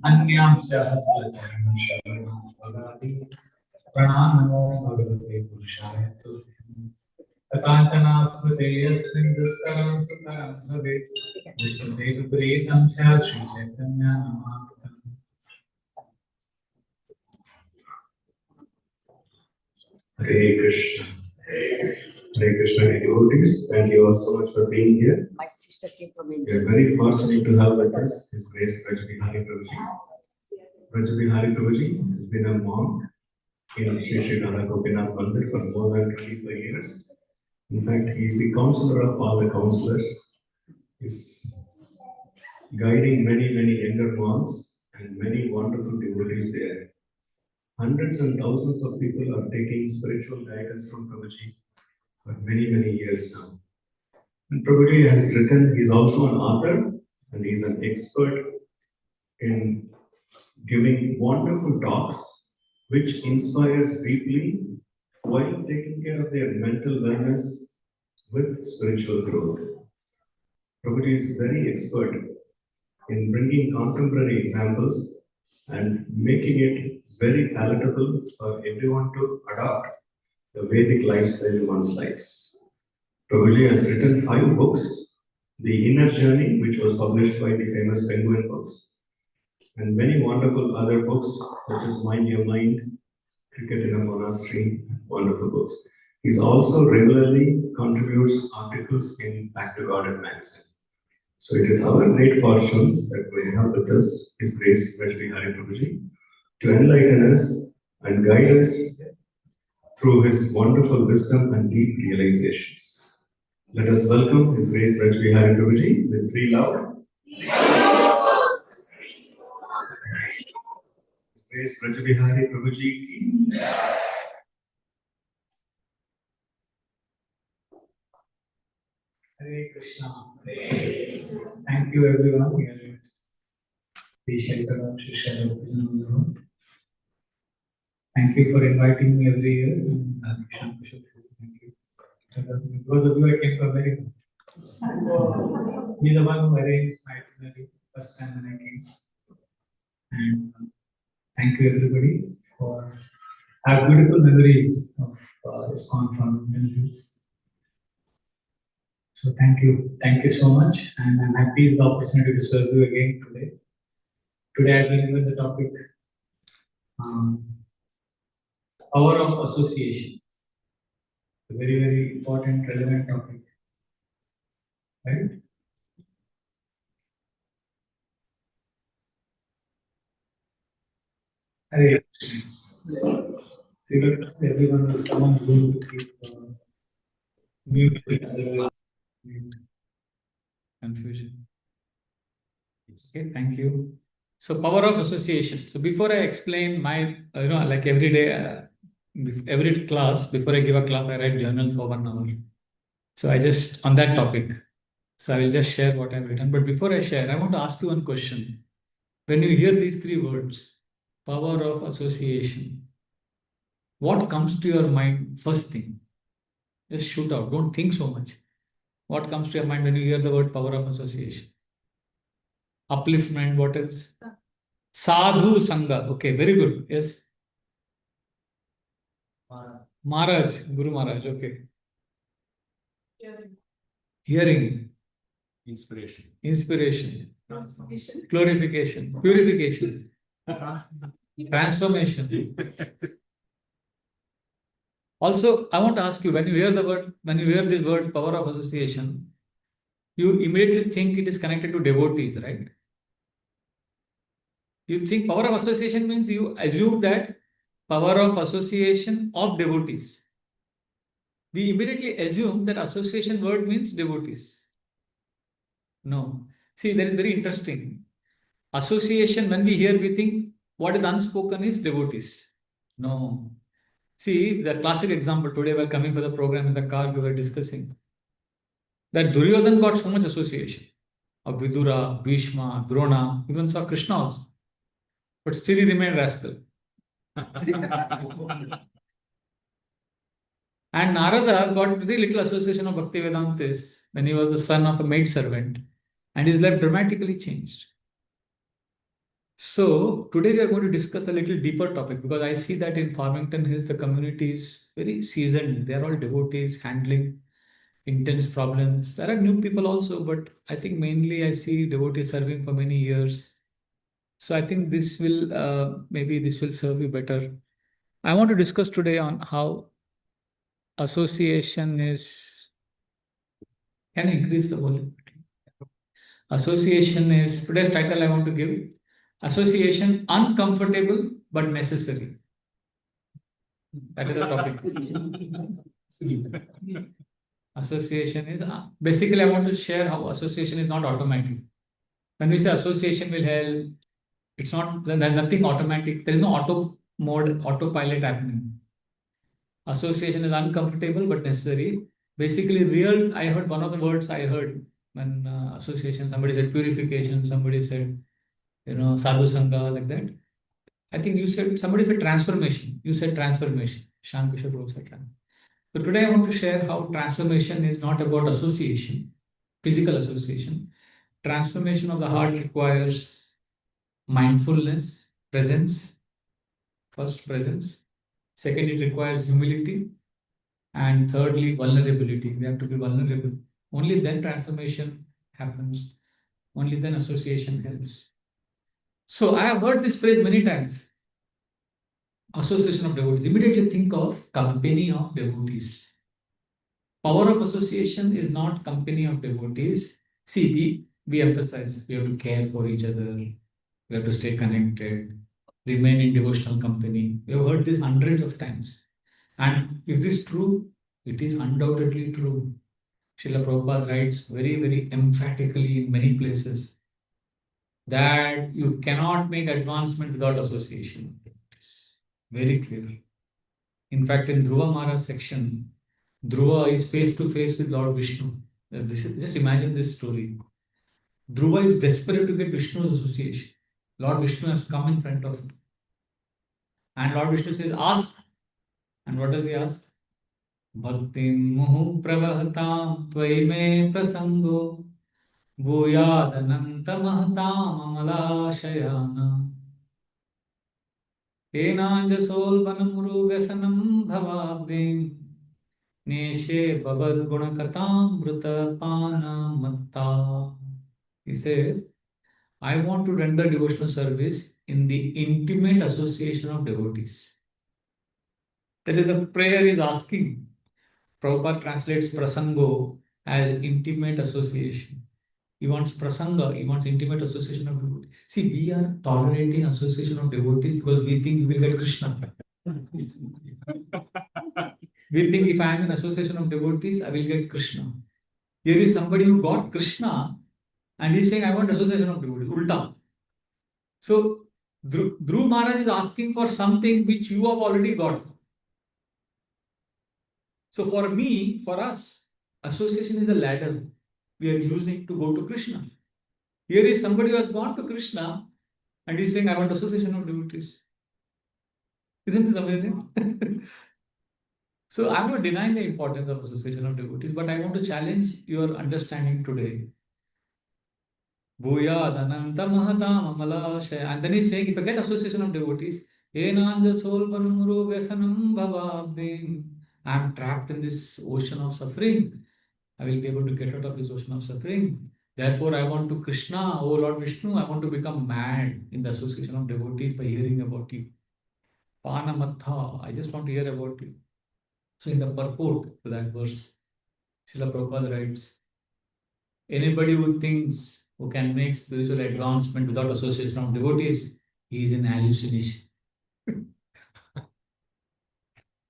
अन्यांश हस्तचरण शरणागति प्रणामो भगवते पुरुषाय तुभ्यं तथांचना स्मृते यस्मिन् दुष्करं सुकरं भवेत् विस्मृते विपरीतं स्यात् Shri Chaitanya नामामृतम्। Hare Krishna. Hare Krishna devotees, thank you all so much for being here. My sister came from We India. are very fortunate to have with us His Grace Vraja Prabhuji. Vraja Prabhuji has been a monk in Sri Radha Gopinath Mandir for more than 25 years. In fact, he is the counselor of all the counselors. He is guiding many younger monks and many wonderful devotees there. Hundreds and thousands of people are taking spiritual guidance from Prabhuji for many years now. And Prabhuji has written, he is also an author and he is an expert in giving wonderful talks which inspires deeply while taking care of their mental wellness with spiritual growth. Prabhuji is very expert in bringing contemporary examples and making it very palatable for everyone to adopt the Vedic lifestyle in one's lives. Prabhuji has written 5 books: The Inner Journey, which was published by the famous Penguin Books, and many wonderful other books such as Mind Your Mind, Cricket in a Monastery, wonderful books. He also regularly contributes articles in Back to Godhead magazine. So it is our great fortune that we have with us His Grace Bihari Prabhuji to enlighten us and guide us through his wonderful wisdom and deep realizations. Let us welcome His Grace Bihari Prabhuji with 3 loud. His Grace Bihari Prabhuji ki. Hare Krishna. Thank you everyone here at the shelter of Sri Radha. Thank you for inviting me every year. Thank you. Because of you, I came from America. He's the one who arranged my itinerary first time when I came. And thank you everybody for our beautiful memories of ISKCON from Philippines. So thank you so much, and I'm happy with the opportunity to serve you again today. Today I've been given the topic power of association. A very important, relevant topic, right? Hare Krishna. Everyone will someone Zoom to keep mute, otherwise confusion. Okay, thank you. So power of association. So before I explain my, like every day, every class, before I give a class, I write journal for 1 hour. So I just, on that topic. So I will just share what I've written. But before I share, I want to ask you one question. When you hear these 3 words, power of association, what comes to your mind first thing? Just shoot out. Don't think so much. What comes to your mind when you hear the word power of association? Upliftment, what else? Sadhu Sangha. Okay, very good. Yes. Maharaj, Guru Maharaj. Okay. Hearing. Inspiration. Glorification. Purification. Transformation. Also, I want to ask you, when you hear this word power of association, you immediately think it is connected to devotees, right? You think power of association means you assume that power of association of devotees. We immediately assume that association word means devotees. No. See, that is very interesting. Association, when we hear, we think what is unspoken is devotees. No. See, the classic example, today while coming for the program in the car, we were discussing that Duryodhan got so much association of Vidura, Bhishma, Drona, even saw Krishna also. But still he remained rascal. And Narada got very little association of Bhaktivedantis when he was the son of a maid servant, and his life dramatically changed. So today we are going to discuss a little deeper topic because I see that in Farmington Hills the community is very seasoned. They are all devotees handling intense problems. There are new people also, but I think mainly I see devotees serving for many years. So I think this will maybe this will serve you better. I want to discuss today on how association is. Can I increase the volume? Association is today's title I want to give. Association uncomfortable but necessary. That is the topic. Association is basically I want to share how association is not automatic. When we say association will help, it's not there's nothing automatic. There is no auto mode, autopilot happening. Association is uncomfortable but necessary. Basically, real. I heard one of the words I heard when association. Somebody said purification. Somebody said sadhu sangha like that. I think you said somebody said transformation. You said transformation. Shan Kishore Prabhu said transformation. So today I want to share how transformation is not about association, physical association. Transformation of the heart requires mindfulness, presence, first presence. Second, it requires humility. And thirdly, vulnerability. We have to be vulnerable. Only then transformation happens. Only then association helps. So I have heard this phrase many times. Association of devotees. Immediately think of company of devotees. Power of association is not company of devotees. See, we emphasize we have to care for each other. We have to stay connected, remain in devotional company. We have heard this hundreds of times. And if this is true, it is undoubtedly true. Srila Prabhupada writes very, very emphatically in many places that you cannot make advancement without association. It's very clear. In fact, in Dhruva Maharaj section, Dhruva is face to face with Lord Vishnu. Just imagine this story. Dhruva is desperate to get Vishnu's association. Lord Vishnu has come in front of him. And Lord Vishnu says, ask. And what does he ask? Bhaktim muhu pravahtam tvai me prasango भूयादनन्तमहताम् अमलाशयाना येनाञ्जसोल्बनमुरुव्यसनं भवाब्धिं नेष्ये भवद्गुणकथामृतपानमत्ता. He says, I want to render devotional service in the intimate association of devotees. That is the prayer is asking. Prabhupada translates prasango as intimate association. He wants prasanga, he wants intimate association of devotees. See, we are tolerating association of devotees because we think we will get Krishna. We think if I am in association of devotees, I will get Krishna. Here is somebody who got Krishna and he is saying, I want association of devotees. Ulta. So, Dhruv Maharaj is asking for something which you have already got. So, for me, for us, association is a ladder we are using to go to Krishna. Here is somebody who has gone to Krishna and he's saying, I want association of devotees. Isn't this amazing? So I'm not denying the importance of association of devotees, but I want to challenge your understanding today. And then he's saying, if I get association of devotees, I'm trapped in this ocean of suffering. I will be able to get out of this ocean of suffering. Therefore, I want to Krishna, oh Lord Vishnu, I want to become mad in the association of devotees by hearing about you. Panamatha, I just want to hear about you. So, in the purport to that verse, Srila Prabhupada writes, anybody who thinks who can make spiritual advancement without association of devotees, he is in hallucination.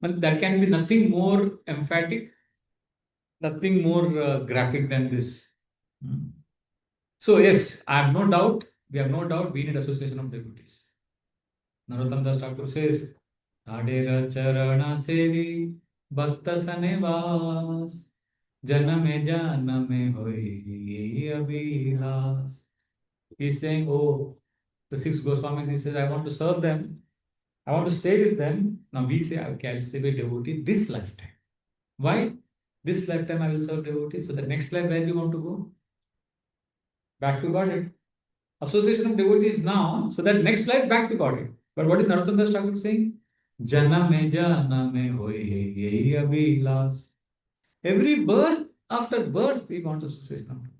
But there can be nothing more emphatic, nothing more graphic than this. So, yes, I have no doubt, we have no doubt we need association of devotees. Narottam Das Thakur says, Adera Charana Sevi Bhakta Sanevas Janame Janame Hoi Abhilas. He's saying, oh, the six Goswamis, he says, I want to serve them. I want to stay with them. Now we say, okay, I'll stay with devotee this lifetime. Why? This lifetime I will serve devotees. So the next life, where do you want to go? Back to Godhead. association of devotees now, so that next life back to God. But what is Narottam Das Thakur saying? Janame janame hoye yehi abhilas. Every birth after birth, we want association of devotees.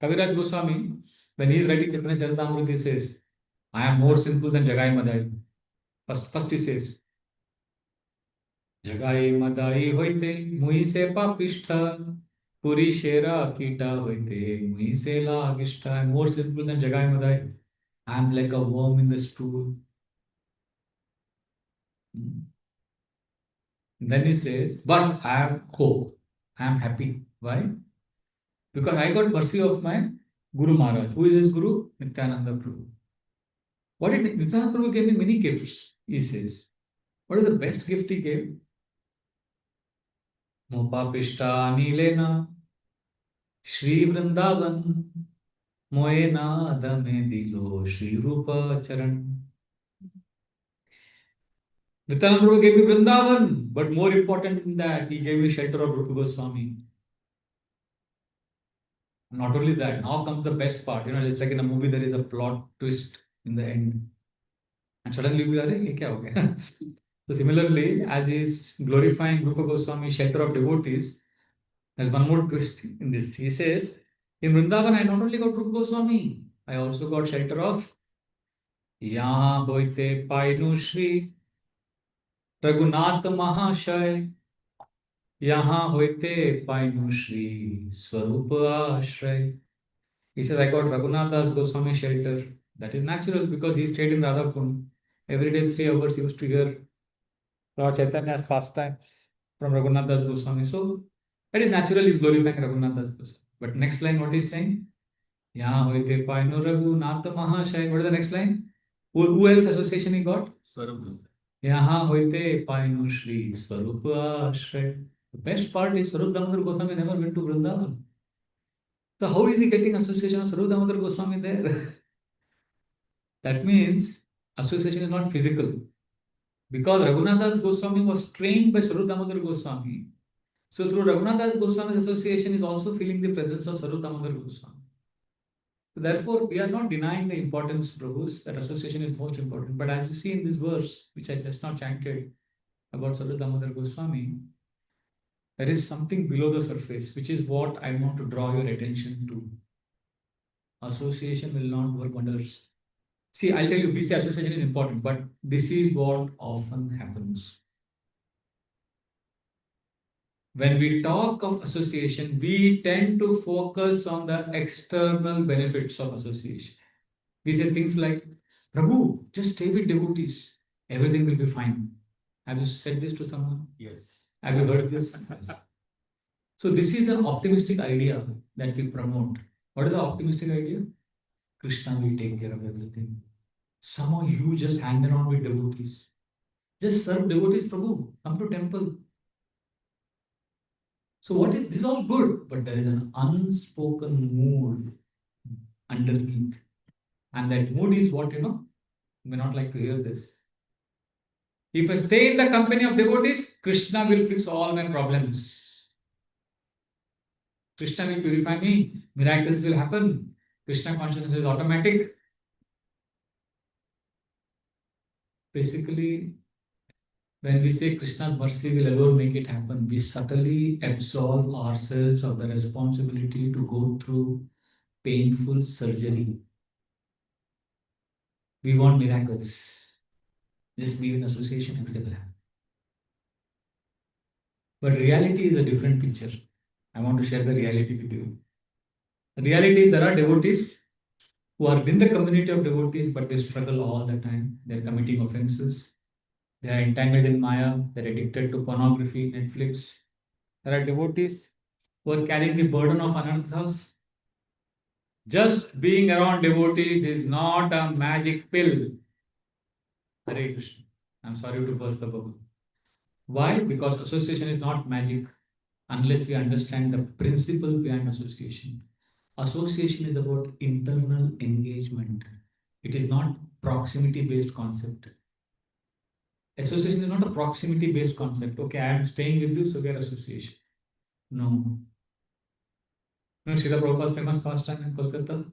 Kaviraj Goswami, when he is writing Chaitanya Charitamrita, he says, I am more sinful than Jagai Madai. First he says, Jagai Madai hoite, mui se papishta, puri shera kita hoite, mui se lagishta. I am more sinful than Jagai Madai. I am like a worm in the stool. Then he says, but I have hope. I am happy. Why? Because I got mercy of my Guru Maharaj. Who is his Guru? Nityananda Prabhu. What did Nityananda Prabhu gave me many gifts, he says. What is the best gift he gave? Mopa Pishta Nilena Shri Vrindavan Moena Adame Dilo Shri Rupa Charan. Nityananda Prabhu gave me Vrindavan, but more important than that, he gave me shelter of Rupa Goswami. Not only that, now comes the best part. Just like in a movie, there is a plot twist in the end. And suddenly you'll be like, "Hey, kya ho gaya?" So similarly, as he is glorifying Rupa Goswami, shelter of devotees, there's one more twist in this. He says, in Vrindavan, I not only got Rupa Goswami, I also got shelter of Yahan Hoite Painu Shri Raghunath Mahashay. Yahan Hoite Painu Shri Swarupa Ashray. He says, I got Raghunathas Goswami shelter. That is natural because he stayed in Radhakund. Every day, 3 hours, he used to hear Lord Chaitanya's pastimes from Raghunathas Goswami. So, that is natural, he's glorifying Raghunathas Goswami. But next line, what he's saying? Yahan hoite paino Raghunatha Mahashay. What is the next line? Who else association he got? Swarup. Yahan hoite paino Shri Swarupa Ashray. The best part is Swarup Damodar Goswami never went to Vrindavan. So how is he getting association of Swarup Damodar Goswami there? That means association is not physical. Because Raghunathas Goswami was trained by Swarup Damodar Goswami. So through Raghunathas Goswami's association is also feeling the presence of Swarup Damodar Goswami. So therefore, we are not denying the importance, Prabhus, that association is most important. But as you see in this verse, which I just now chanted about Swarup Damodar Goswami, there is something below the surface, which is what I want to draw your attention to. Association will not work wonders. See, I'll tell you, we say association is important, but this is what often happens. When we talk of association, we tend to focus on the external benefits of association. We say things like, Prabhu, just stay with devotees. Everything will be fine. Have you said this to someone? Yes. Have you heard this? Yes. So this is an optimistic idea that we promote. What is the optimistic idea? Krishna will take care of everything. Somehow you just hang around with devotees. Just serve devotees, Prabhu. Come to temple. So what is this? All good, but there is an unspoken mood underneath. And that mood is what, you may not like to hear this. If I stay in the company of devotees, Krishna will fix all my problems. Krishna will purify me. Miracles will happen. Krishna consciousness is automatic. Basically, when we say Krishna's mercy will alone make it happen, we subtly absolve ourselves of the responsibility to go through painful surgery. We want miracles. Just be in association, everything will happen. But reality is a different picture. I want to share the reality with you. The reality is there are devotees who are in the community of devotees, but they struggle all the time. They're committing offenses. They are entangled in Maya. They're addicted to pornography, Netflix. There are devotees who are carrying the burden of anarthas. Just being around devotees is not a magic pill. Hare Krishna. I'm sorry to burst the bubble. Why? Because association is not magic unless we understand the principle behind association. Association is about internal engagement. It is not proximity based concept. Association is not a proximity based concept. Okay, I am staying with you, so we are association. No. You know, Srila Prabhupada's famous pastime in Kolkata,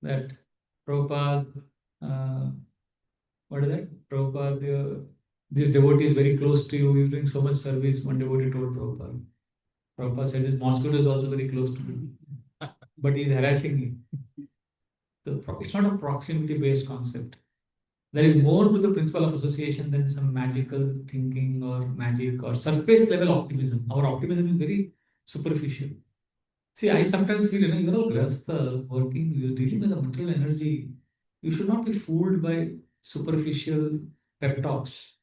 that Prabhupada, uh, what is that? Prabhupada, this devotee is very close to you, he's doing so much service. One devotee told Prabhupada. Prabhupada said, this mosquito is also very close to me, but he's harassing me. It's not a proximity based concept. There is more to the principle of association than some magical thinking or magic or surface level optimism. Our optimism is very superficial. See, I sometimes feel, you're all grahastha, working, you're dealing with the material energy. You should not be fooled by superficial pep talks.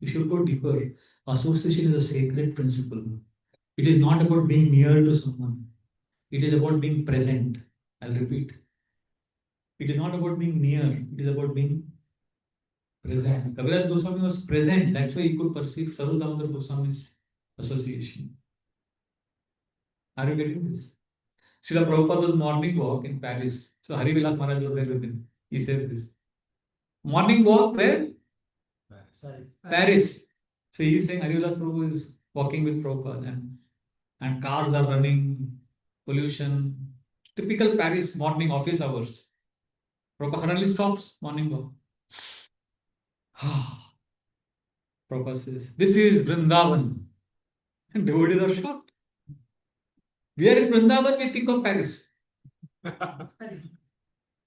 You should go deeper. Association is a sacred principle. It is not about being near to someone. It is about being present. I'll repeat. It is not about being near. It is about being present. Kaviraj Goswami was present. That's why he could perceive Saru Damodar Goswami's association. Are you getting this? Srila Prabhupada was morning walk in Paris. So Hari Vilas Maharaj was there with him. He says this. Morning walk where? Paris. So he is saying Hari Vilas Prabhu is walking with Prabhupada and cars are running, pollution. Typical Paris morning office hours. Prabhupada suddenly stops morning walk. Prabhupada says, this is Vrindavan. And devotees are shocked. We are in Vrindavan, we think of Paris.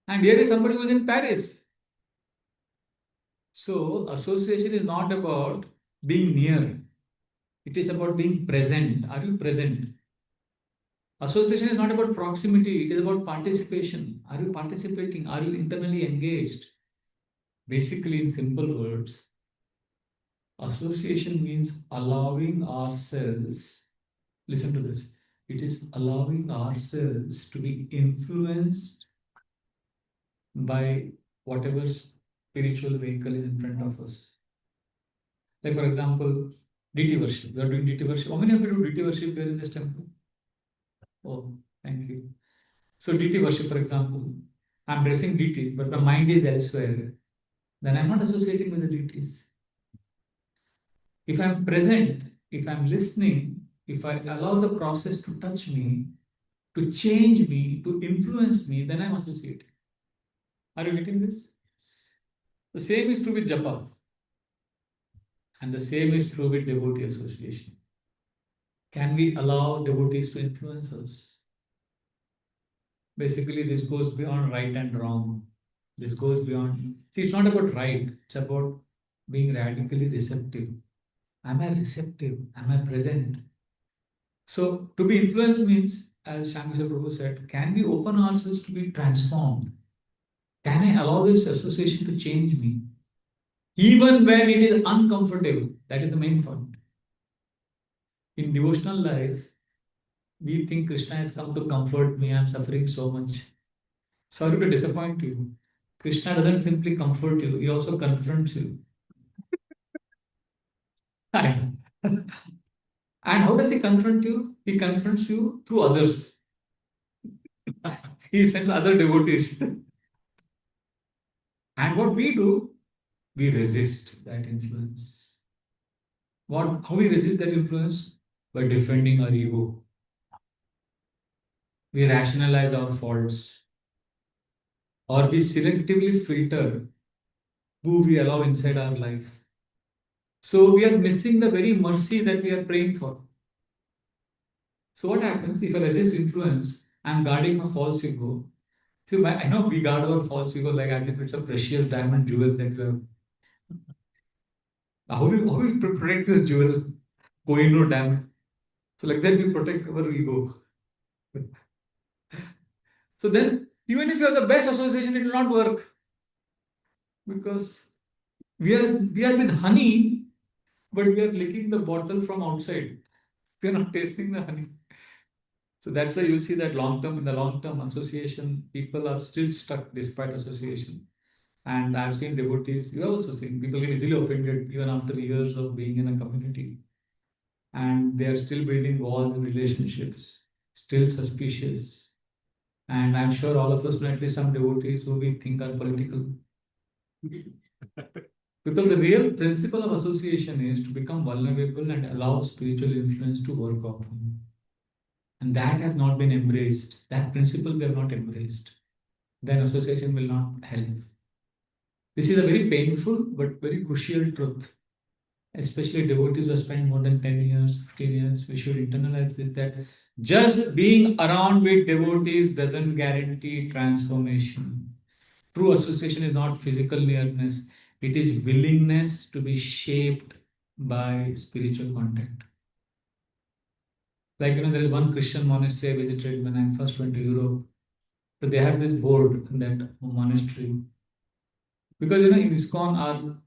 And here is somebody who is in Paris. So, association is not about being near. It is about being present. Are you present? Association is not about proximity. It is about participation. Are you participating? Are you internally engaged? Basically, in simple words, association means allowing ourselves, listen to this, it is allowing ourselves to be influenced by whatever spiritual vehicle is in front of us. Like, for example, DT worship. We are doing DT worship. How many of you do DT worship here in this temple? Oh, thank you. So, DT worship, for example, I'm dressing DTs, but my mind is elsewhere. Then I'm not associating with the DTs. If I'm present, if I'm listening, if I allow the process to touch me, to change me, to influence me, then I'm associating. Are you getting this? The same is true with japa. And the same is true with devotee association. Can we allow devotees to influence us? Basically, this goes beyond right and wrong. This goes beyond. See, it's not about right, it's about being radically receptive. Am I receptive? Am I present? So, to be influenced means, as Shamisa Prabhu said, can we open ourselves to be transformed? Can I allow this association to change me? Even when it is uncomfortable. That is the main point. In devotional life, we think Krishna has come to comfort me, I'm suffering so much. Sorry to disappoint you. Krishna doesn't simply comfort you, he also confronts you. And how does he confront you? He confronts you through others. He sends other devotees. And what we do, we resist that influence. How we resist that influence? By defending our ego. We rationalize our faults, or we selectively filter who we allow inside our life. So we are missing the very mercy that we are praying for. So what happens if I resist influence? I'm guarding my false ego. See, I know we guard our false ego like as if it's a precious diamond jewel that you have. How do you protect this jewel? Kohinoor diamond. So like that we protect our ego. So then, even if you have the best association, it will not work. Because we are with honey, but we are licking the bottle from outside. We are not tasting the honey. So that's why you see that in the long term association, people are still stuck despite association. And I've seen devotees, you have also seen people get easily offended even after years of being in a community. And they are still building walls in relationships, still suspicious. And I'm sure all of us know at least some devotees who we think are political. Because the real principle of association is to become vulnerable and allow spiritual influence to work out. and that has not been embraced, that principle we have not embraced, then association will not help. This is a very painful but very crucial truth. Especially devotees who have spent more than 10 years, 15 years, we should internalize this, that just being around with devotees doesn't guarantee transformation. True association is not physical nearness, it is willingness to be shaped by spiritual content. Like, there is one Christian monastery I visited when I first went to Europe. So they have this board in that monastery. Because, in ISKCON,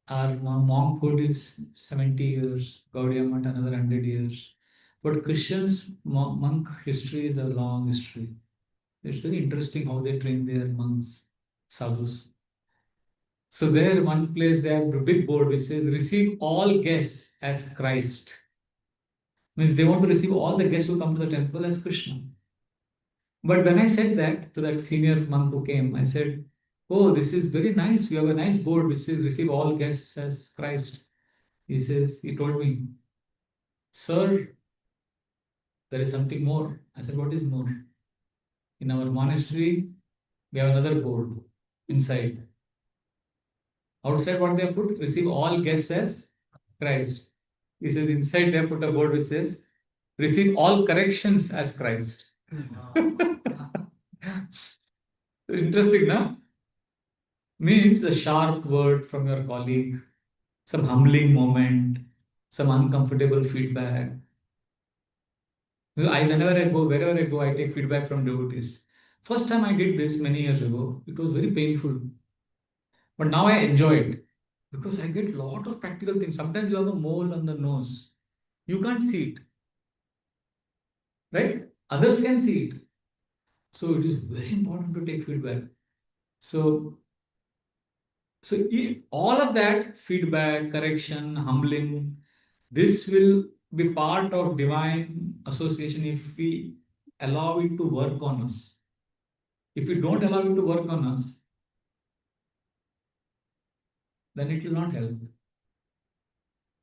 our monkhood is 70 years, Gaudiya Math another 100 years. But Christians' monk history is a long history. It's very interesting how they train their monks, sadhus. So there, one place, they have a big board which says, receive all guests as Christ. Means they want to receive all the guests who come to the temple as Krishna. But when I said that to that senior monk who came, I said, oh, this is very nice. You have a nice board which says, receive all guests as Christ. He told me, sir, there is something more. I said, what is more? In our monastery, we have another board inside. Outside, what they have put? Receive all guests as Christ. He says, inside they have put a board which says, receive all corrections as Christ. Interesting, no? Means a sharp word from your colleague, some humbling moment, some uncomfortable feedback. Whenever I go, wherever I go, I take feedback from devotees. First time I did this many years ago, it was very painful. But now I enjoy it because I get a lot of practical things. Sometimes you have a mole on the nose. You can't see it. Right? Others can see it. So it is very important to take feedback. So all of that feedback, correction, humbling, this will be part of divine association if we allow it to work on us. If we don't allow it to work on us, then it will not help.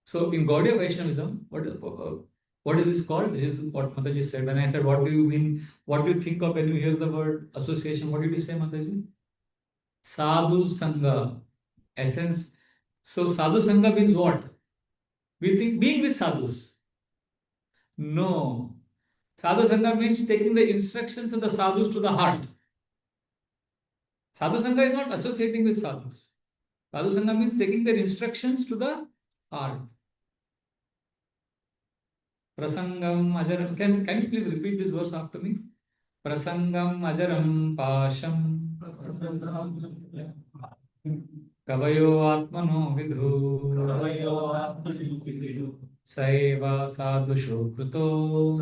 So in Gaudiya Vaishnavism, what is this called? This is what Mataji said. When I said, what do you mean? What do you think of when you hear the word association? What did you say, Mataji? Sadhu Sangha. Essence. So Sadhu Sangha means what? We think being with sadhus. No. Sadhu Sangha means taking the instructions of the sadhus to the heart. Sadhu Sangha is not associating with sadhus. Sadhu Sangha means taking their instructions to the heart. Prasangam ajaram. Can you please repeat this verse after me? Prasangam ajaram pasham. Kavayo atmano vidhu. Saiva sadhusho kruto.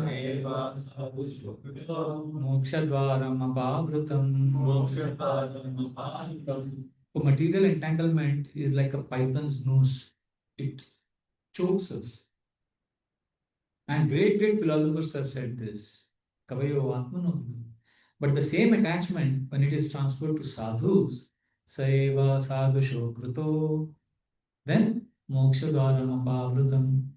Mokshadvaram apavrutam. So material entanglement is like a python's nose. It chokes us. And great philosophers have said this. Kavayo atmano. But the same attachment, when it is transferred to sadhus, Saiva sadhusho kruto, then moksha dvaram apavrutam,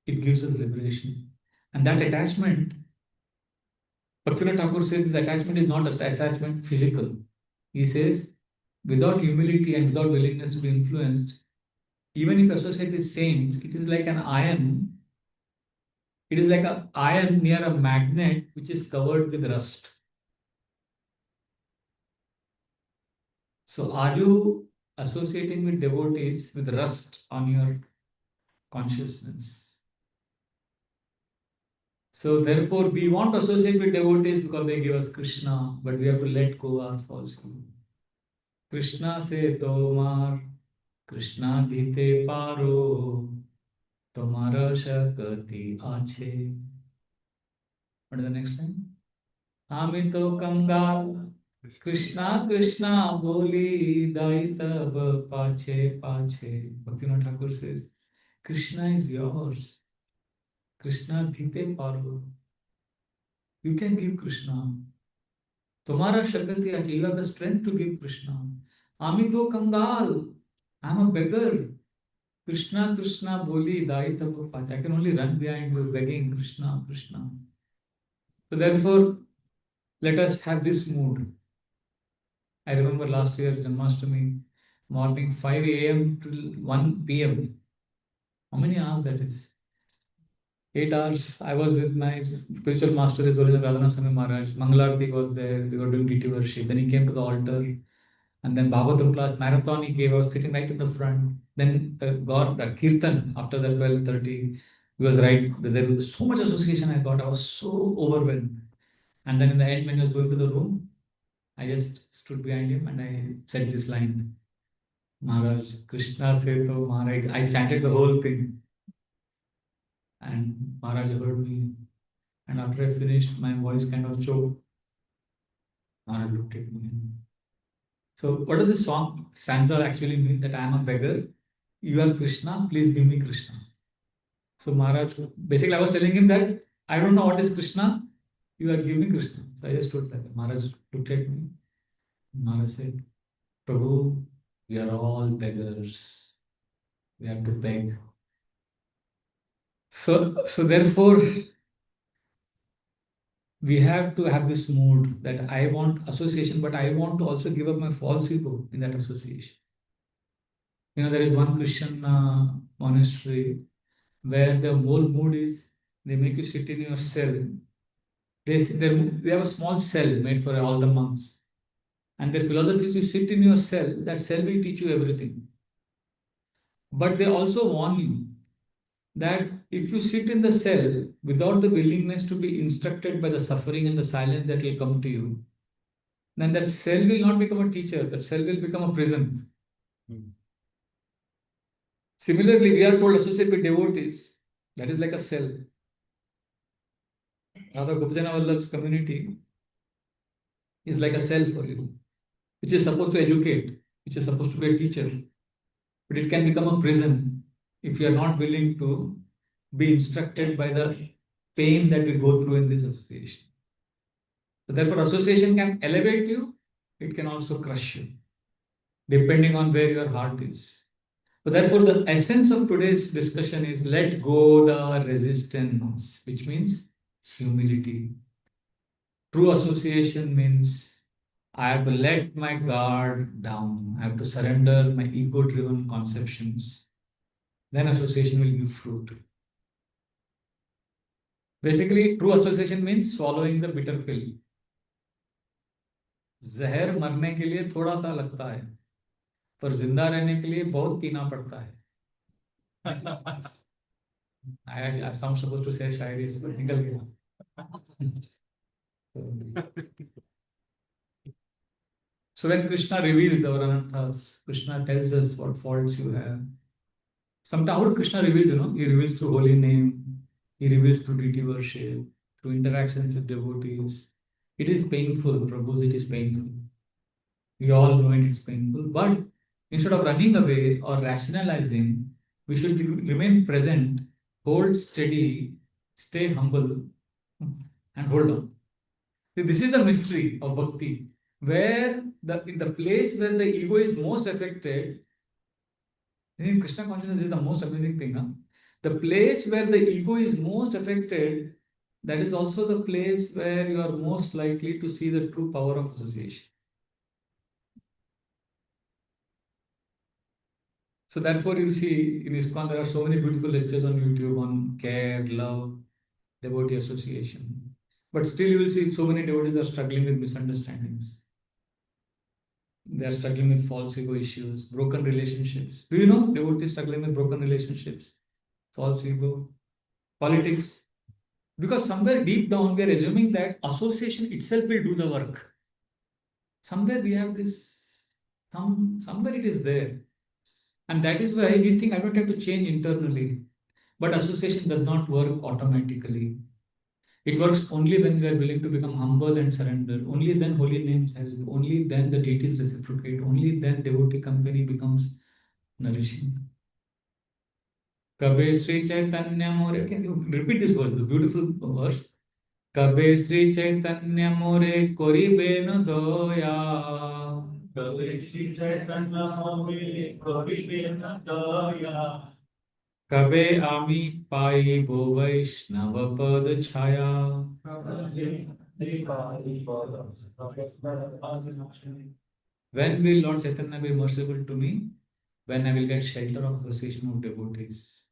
it gives us liberation. And that attachment, Bhaktivinoda Thakur says this attachment is not attachment physical. He says, without humility and without willingness to be influenced, even if associated with saints, it is like an iron. It is like an iron near a magnet which is covered with rust. So are you associating with devotees with rust on your consciousness? So therefore, we want to associate with devotees because they give us Krishna, but we have to let go our falsehood. Krishna se tomar, Krishna dite paro, tomara shakati ache. What is the next line? Ami to kangal, Krishna Krishna boli daitab pache pache. Bhaktivinoda Thakur says, Krishna is yours. Krishna dite paro. You can give Krishna. Tomara shakati ache. You have the strength to give Krishna. Ami to kangal. I am a beggar. Krishna Krishna boli daitab pache. I can only run behind you begging Krishna Krishna. So therefore, let us have this mood. I remember last year, Janmashtami, morning 5 a.m. till 1 p.m. How many hours that is? 8 hours. I was with my spiritual master, is Radhana Swami Maharaj. Mangalarti was there. We were doing DT worship. Then he came to the altar. And then Bhagavatam class marathon he gave. I was sitting right in the front. Then got the Kirtan after the 12:30. He was right. There was so much association I got. I was so overwhelmed. And then in the end, when he was going to the room, I just stood behind him and I said this line, Maharaj, Krishna said to Maharaj. I chanted the whole thing. And Maharaj heard me. And after I finished, my voice kind of choked. Maharaj looked at me. So, what does this song stanza actually mean? That I am a beggar. You are Krishna, please give me Krishna. So, Maharaj, basically, I was telling him that I don't know what is Krishna, you are giving Krishna. So, I just told that. Maharaj looked at me. Maharaj said, Prabhu, we are all beggars. We have to beg. So therefore, we have to have this mood that I want association, but I want to also give up my false ego in that association. There is one Christian monastery where the whole mood is they make you sit in your cell. They have a small cell made for all the monks. And their philosophy is you sit in your cell, that cell will teach you everything. But they also warn you that if you sit in the cell without the willingness to be instructed by the suffering and the silence that will come to you, then that cell will not become a teacher, that cell will become a prison. Similarly, we are told associate with devotees, that is like a cell. Rather, Gopajana Vallabh's community is like a cell for you, which is supposed to educate, which is supposed to be a teacher. But it can become a prison if you are not willing to be instructed by the pain that we go through in this association. So therefore, association can elevate you, it can also crush you, depending on where your heart is. So therefore, the essence of today's discussion is let go the resistance, which means humility. True association means I have to let my guard down. I have to surrender my ego-driven conceptions. Then association will give fruit. Basically, true association means swallowing the bitter pill. जहर मरने के लिए थोड़ा सा लगता है, पर जिंदा रहने के लिए बहुत पीना पड़ता है. I sound supposed to say शायरी इसमें निकल गया. So when Krishna reveals our anarthas, Krishna tells us what faults you have. Sometimes how Krishna reveals, he reveals through holy name, he reveals through deity worship, through interactions with devotees. It is painful, Prabhu, it is painful. We all know it is painful, but instead of running away or rationalizing, we should remain present, hold steady, stay humble, and hold on. This is the mystery of bhakti, where in the place where the ego is most affected. In Krishna consciousness is the most amazing thing. Huh? The place where the ego is most affected, that is also the place where you are most likely to see the true power of association. So therefore, you see in ISKCON there are so many beautiful lectures on YouTube on care, love, devotee association. But still you will see so many devotees are struggling with misunderstandings. They are struggling with false ego issues, broken relationships. Do you know devotees struggling with broken relationships, false ego, politics? Because somewhere deep down we are assuming that association itself will do the work. Somewhere we have this, somewhere it is there. And that is why we think I don't have to change internally. But association does not work automatically. It works only when we are willing to become humble and surrender. Only then holy names help. Only then the deities reciprocate. Only then devotee company becomes nourishing. Kabe Sri Chaitanya More. Can you repeat this verse? The beautiful verse. Kabe Sri Chaitanya More Koribe no doya. Kabe Sri Chaitanya More Koribe no doya. कबे आमी पाइब वैष्णव पद छाया. When will Lord Chaitanya be merciful to me? When I will get shelter of association of devotees.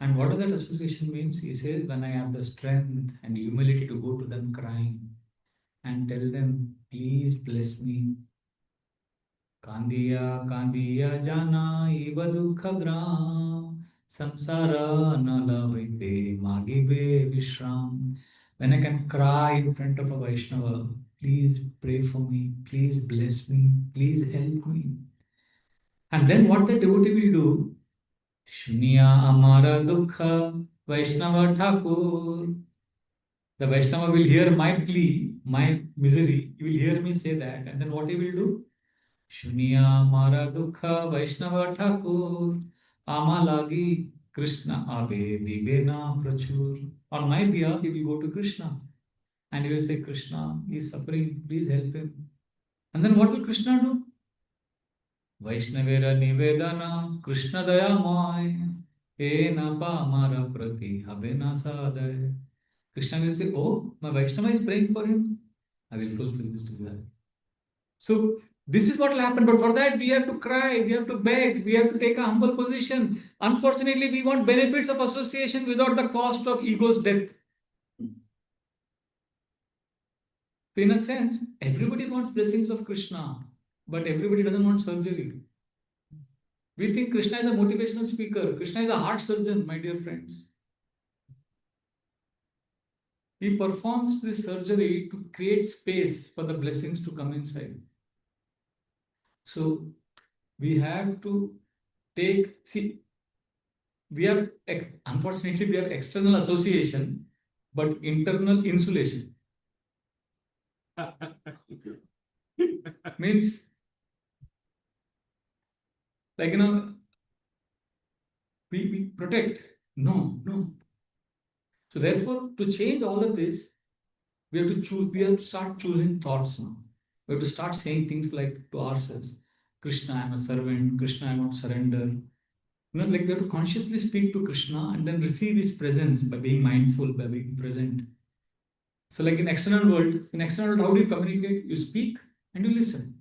And what does that association means? He says, when I have the strength and humility to go to them crying and tell them, please bless me. Kandiya, Kandiya jana iva dukha gram, samsara nala hoite magibe vishram. When I can cry in front of a Vaishnava, please pray for me, please bless me, please help me. And then what the devotee will do? Shuniya amara dukha Vaishnava Thakur. The Vaishnava will hear my plea, my misery. He will hear me say that. And then what he will do? Shuniya Mara Dukha Vaishnava Thakur Amalagi Krishna Abe Dibena Prachur. On my behalf, he will go to Krishna and he will say, Krishna, he is suffering, please help him. And then what will Krishna do? Vaishnavera Nivedana Krishna Dayamay Ena Pamara Prati Habena Sadaya. Krishna will say, oh, my Vaishnava is praying for him. I will fulfill this desire. So this is what will happen. But for that, we have to cry, we have to beg, we have to take a humble position. Unfortunately, we want benefits of association without the cost of ego's death. So in a sense, everybody wants blessings of Krishna, but everybody doesn't want surgery. We think Krishna is a motivational speaker. Krishna is a heart surgeon, my dear friends. He performs this surgery to create space for the blessings to come inside. So we have to unfortunately, we have external association, but internal insulation. Means, like, we protect. No. So therefore, to change all of this, we have to choose, we have to start choosing thoughts now. We have to start saying things like to ourselves, Krishna, I'm a servant, Krishna, I want surrender. Like we have to consciously speak to Krishna and then receive his presence by being mindful, by being present. So like in external world, how do you communicate? You speak and you listen.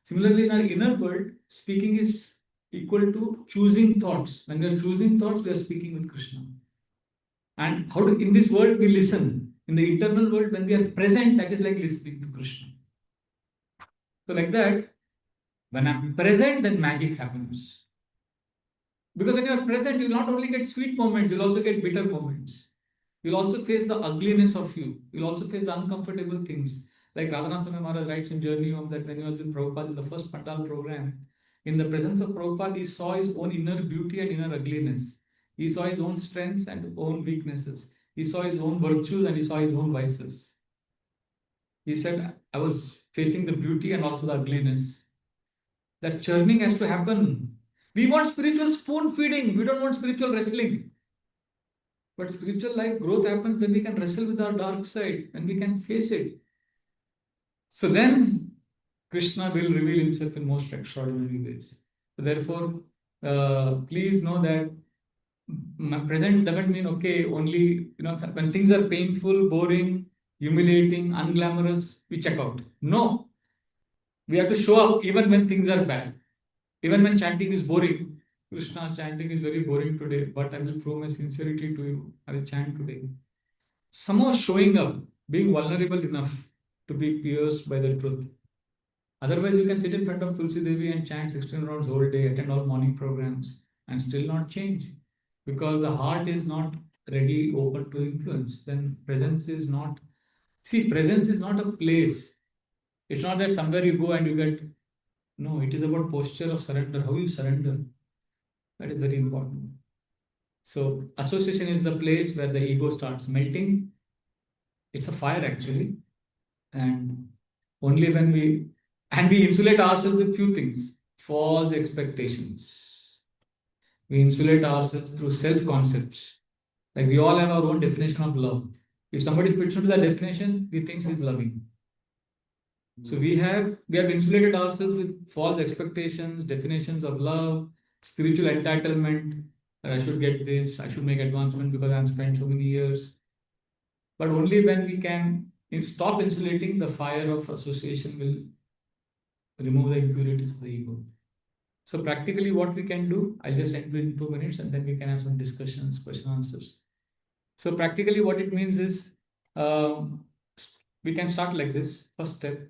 Similarly, in our inner world, speaking is equal to choosing thoughts. When we are choosing thoughts, we are speaking with Krishna. And how do in this world we listen? In the internal world, when we are present, that is like listening to Krishna. So like that, when I'm present, then magic happens. Because when you are present, you not only get sweet moments, you'll also get bitter moments. You'll also face the ugliness of you. You'll also face uncomfortable things. Like Radhanath Swami Maharaj writes in Journey Home that when he was in Prabhupada in the first Pandal program, in the presence of Prabhupada, he saw his own inner beauty and inner ugliness. He saw his own strengths and own weaknesses. He saw his own virtues and he saw his own vices. He said, I was facing the beauty and also the ugliness. That churning has to happen. We want spiritual spoon feeding. We don't want spiritual wrestling. But spiritual life growth happens when we can wrestle with our dark side, when we can face it. So then Krishna will reveal himself in most extraordinary ways. So therefore, please know that present doesn't mean okay, only when things are painful, boring, humiliating, unglamorous, we check out. No. We have to show up even when things are bad. Even when chanting is boring. Krishna, chanting is very boring today, but I will prove my sincerity to you. I will chant today. Somehow showing up, being vulnerable enough to be pierced by the truth. Otherwise, you can sit in front of Tulsi Devi and chant 16 rounds whole day, attend all morning programs, and still not change. Because the heart is not ready, open to influence. Then presence is not. See, presence is not a place. It's not that somewhere you go and you get. No, it is about posture of surrender. How you surrender. That is very important. So, association is the place where the ego starts melting. It's a fire actually. And only when we insulate ourselves with few things, false expectations. We insulate ourselves through self concepts. Like we all have our own definition of love. If somebody fits into that definition, we think he's loving. So we have insulated ourselves with false expectations, definitions of love, spiritual entitlement. that I should get this, I should make advancement because I'm spent so many years. But only when we can stop insulating, the fire of association will remove the impurities of the ego. So practically what we can do, I'll just end in 2 minutes and then we can have some discussions, question answers. So practically what it means is um, we can start like this. First step,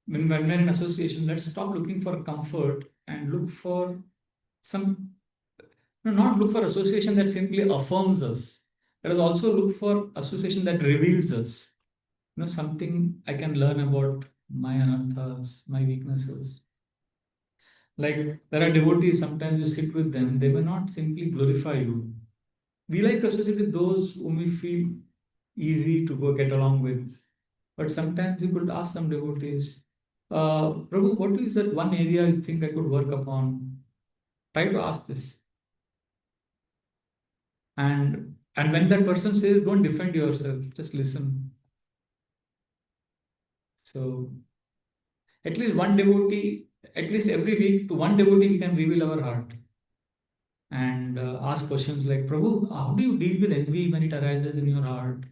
when we're in association, let's stop looking for comfort and look for some, no, not look for association that simply affirms us. Let us also look for association that reveals us. Something I can learn about my anarthas, my weaknesses. Like there are devotees, sometimes you sit with them, they may not simply glorify you. We like to associate with those whom we feel easy to go get along with. But sometimes you could ask some devotees, Prabhu, what is that one area you think I could work upon? Try to ask this. And when that person says, don't defend yourself, just listen. So at least one devotee, at least every week to one devotee, we can reveal our heart and ask questions like, Prabhu, how do you deal with envy when it arises in your heart?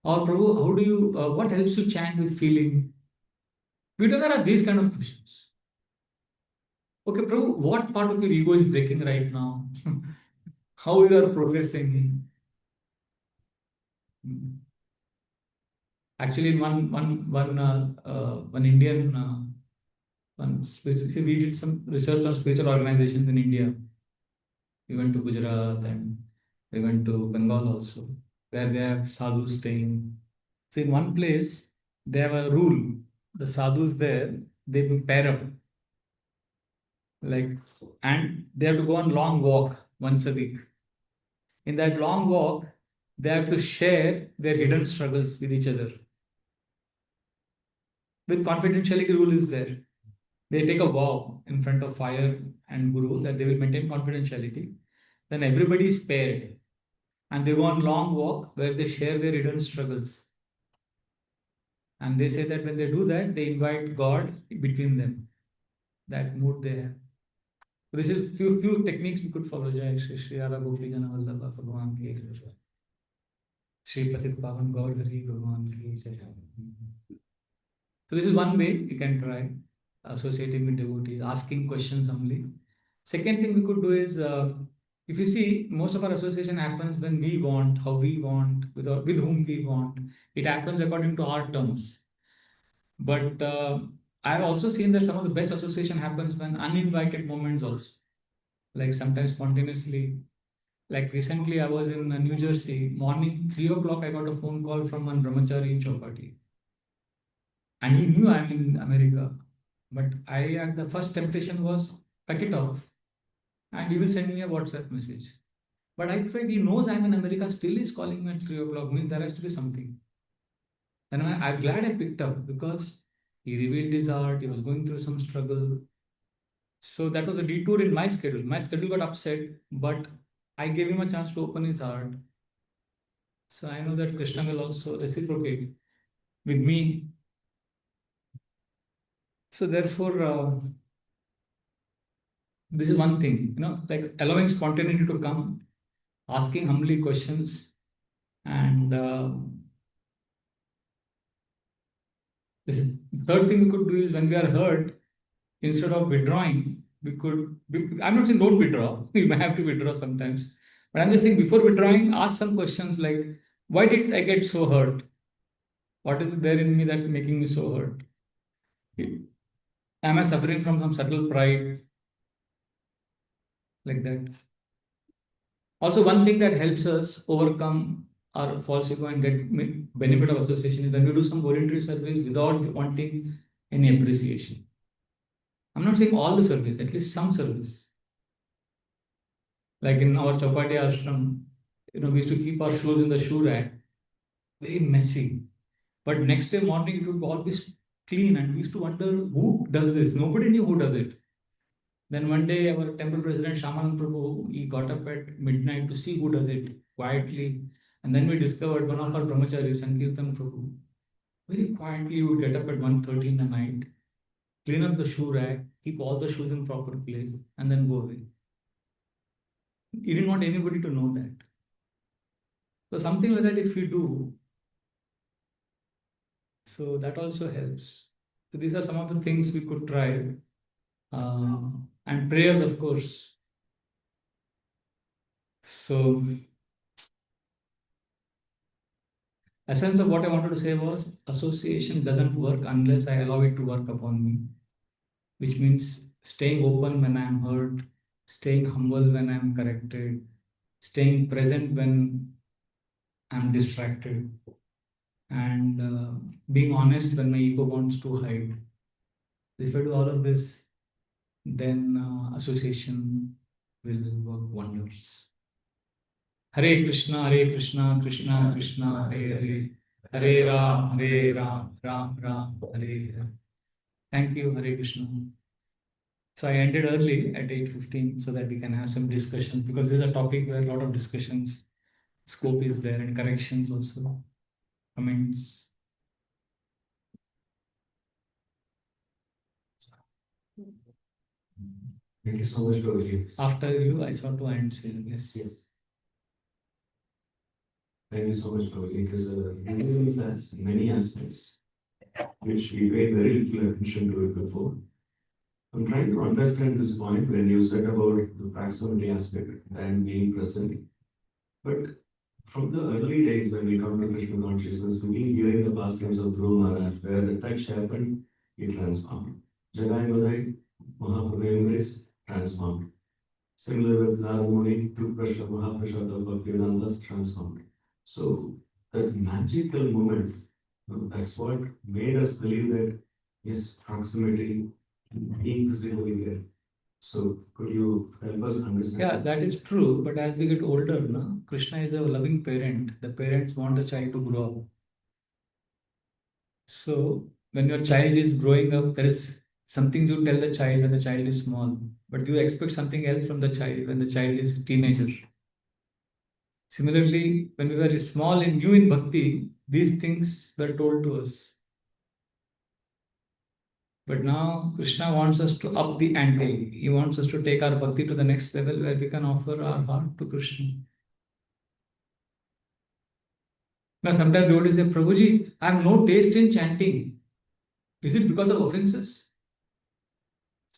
Or Prabhu, how do you, what helps you chant with feeling? We don't ask these kind of questions. Okay, Prabhu, what part of your ego is breaking right now? How you are progressing? Actually, one Indian, see, we did some research on spiritual organizations in India. We went to Gujarat and we went to Bengal also, where they have sadhus staying. So in one place, they have a rule. The sadhus there, they pair up, like, and they have to go on long walk once a week. In that long walk, they have to share their hidden struggles with each other. With confidentiality rule is there. They take a vow in front of fire and guru that they will maintain confidentiality. Then everybody is paired and they go on long walk where they share their hidden struggles. And they say that when they do that, they invite God between them. That mood they have. So this is few techniques we could follow. Jai Shri Shri Radha Gopi Jana Vallabha Bhagavan Ki Jai. Shri Patit Pavan Gaur Hari Bhagavan Ki Jai. So this is one way you can try associating with devotees, asking questions only. Second thing we could do is, if you see, most of our association happens when we want, how we want, with whom we want. It happens according to our terms. But I've also seen that some of the best association happens when uninvited moments also, like sometimes spontaneously. Like recently, I was in New Jersey, morning 3 o'clock, I got a phone call from one brahmachari in Chowpatty. And he knew I'm in America. But the first temptation was cut it off and he will send me a WhatsApp message. But I felt he knows I'm in America, still he's calling me at 3 o'clock, means there has to be something. And I'm glad I picked up because he revealed his heart, he was going through some struggle. So that was a detour in my schedule. My schedule got upset, but I gave him a chance to open his heart. So I know that Krishna will also reciprocate with me. So therefore, this is one thing, like allowing spontaneity to come, asking humbly questions, and this is, third thing we could do is when we are hurt, instead of withdrawing, I'm not saying don't withdraw, you may have to withdraw sometimes, but I'm just saying before withdrawing, ask some questions like, why did I get so hurt? What is there in me that making me so hurt? Am I suffering from some subtle pride? Like that. Also, one thing that helps us overcome our false ego and get benefit of association is when we do some voluntary service without wanting any appreciation. I'm not saying all the service, at least some service. Like in our Chapati ashram, we used to keep our shoes in the shoe rack, very messy. But next day morning, it would always clean, and we used to wonder who does this. Nobody knew who does it. Then one day, our temple president Shaman Prabhu, he got up at midnight to see who does it quietly. And then we discovered one of our brahmacharis, Sankirtan Prabhu, very quietly would get up at 1:30 in the night, clean up the shoe rack, keep all the shoes in proper place, and then go away. He didn't want anybody to know that. So something like that, if we do, so that also helps. So these are some of the things we could try. And prayers, of course. So essence of what I wanted to say was association doesn't work unless I allow it to work upon me, which means staying open when I'm hurt, staying humble when I'm corrected, staying present when I'm distracted, and being honest when my ego wants to hide. If I do all of this, then association will work wonders. Hare Krishna, Krishna Krishna, Hare Hare, Hare Ram, Ram Ram, Hare Hare. Thank you, Hare Krishna. So I ended early at 8:15 so that we can have some discussion because this is a topic where a lot of discussions, scope is there and corrections also, comments. Thank you so much, Prabhuji. After you, I saw two hands. Yes. Yes. Thank you so much, Prabhuji, because Indian has many aspects which we paid very little attention to it before. I'm trying to understand this point when you said about the proximity aspect and being present. But from the early days when we come to Krishna consciousness, we've been hearing the past times of Dhruv Maharaj, where the touch happened, it transformed. Jagai Madai, Mahaprabhu embrace, transformed. Similar with Narada Muni, toothbrush of Mahaprasad of Bhaktivedanta transformed. So that magical moment, that's what made us believe that yes, proximity, being physically there. So could you help us understand? Yeah, that is true. But as we get older, no, Krishna is a loving parent. The parents want the child to grow up. So when your child is growing up, there is something you tell the child when the child is small, but you expect something else from the child when the child is a teenager. Similarly, when we were small and new in bhakti, these things were told to us. But now Krishna wants us to up the ante. He wants us to take our bhakti to the next level where we can offer our heart to Krishna. Now sometimes devotees say, Prabhuji, I have no taste in chanting. Is it because of offenses?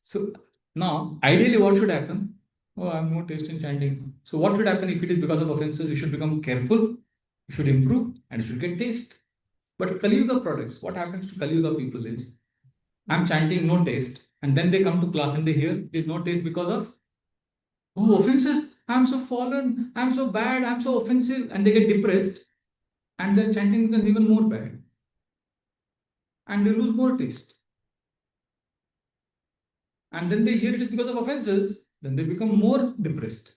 So now, ideally, what should happen? Oh, I have no taste in chanting. So what should happen if it is because of offenses? You should become careful, you should improve, and you should get taste. But Kali Yuga products, what happens to Kali Yuga people is, I'm chanting no taste, and then they come to class and they hear there's no taste because of offenses. I'm so fallen, I'm so bad, I'm so offensive, and they get depressed, and their chanting becomes even more bad, and they lose more taste. And then they hear it is because of offenses, then they become more depressed.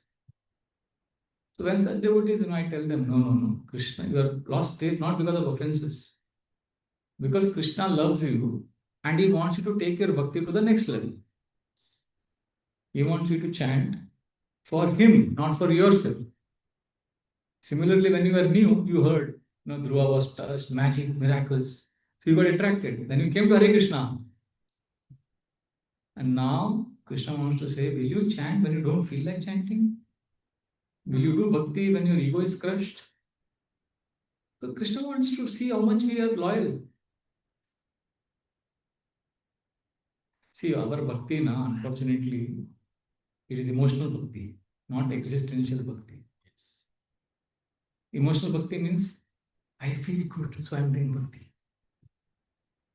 So when such devotees, I tell them, no, Krishna, you are lost taste not because of offenses, because Krishna loves you and he wants you to take your bhakti to the next level. He wants you to chant for him, not for yourself. Similarly, when you were new, you heard, Dhruva was touched, magic, miracles. So you got attracted. Then you came to Hare Krishna. And now Krishna wants to say, will you chant when you don't feel like chanting? Will you do bhakti when your ego is crushed? So Krishna wants to see how much we are loyal. See, our bhakti, unfortunately, it is emotional bhakti, not existential bhakti. Yes. Emotional bhakti means, I feel good, so I am doing bhakti.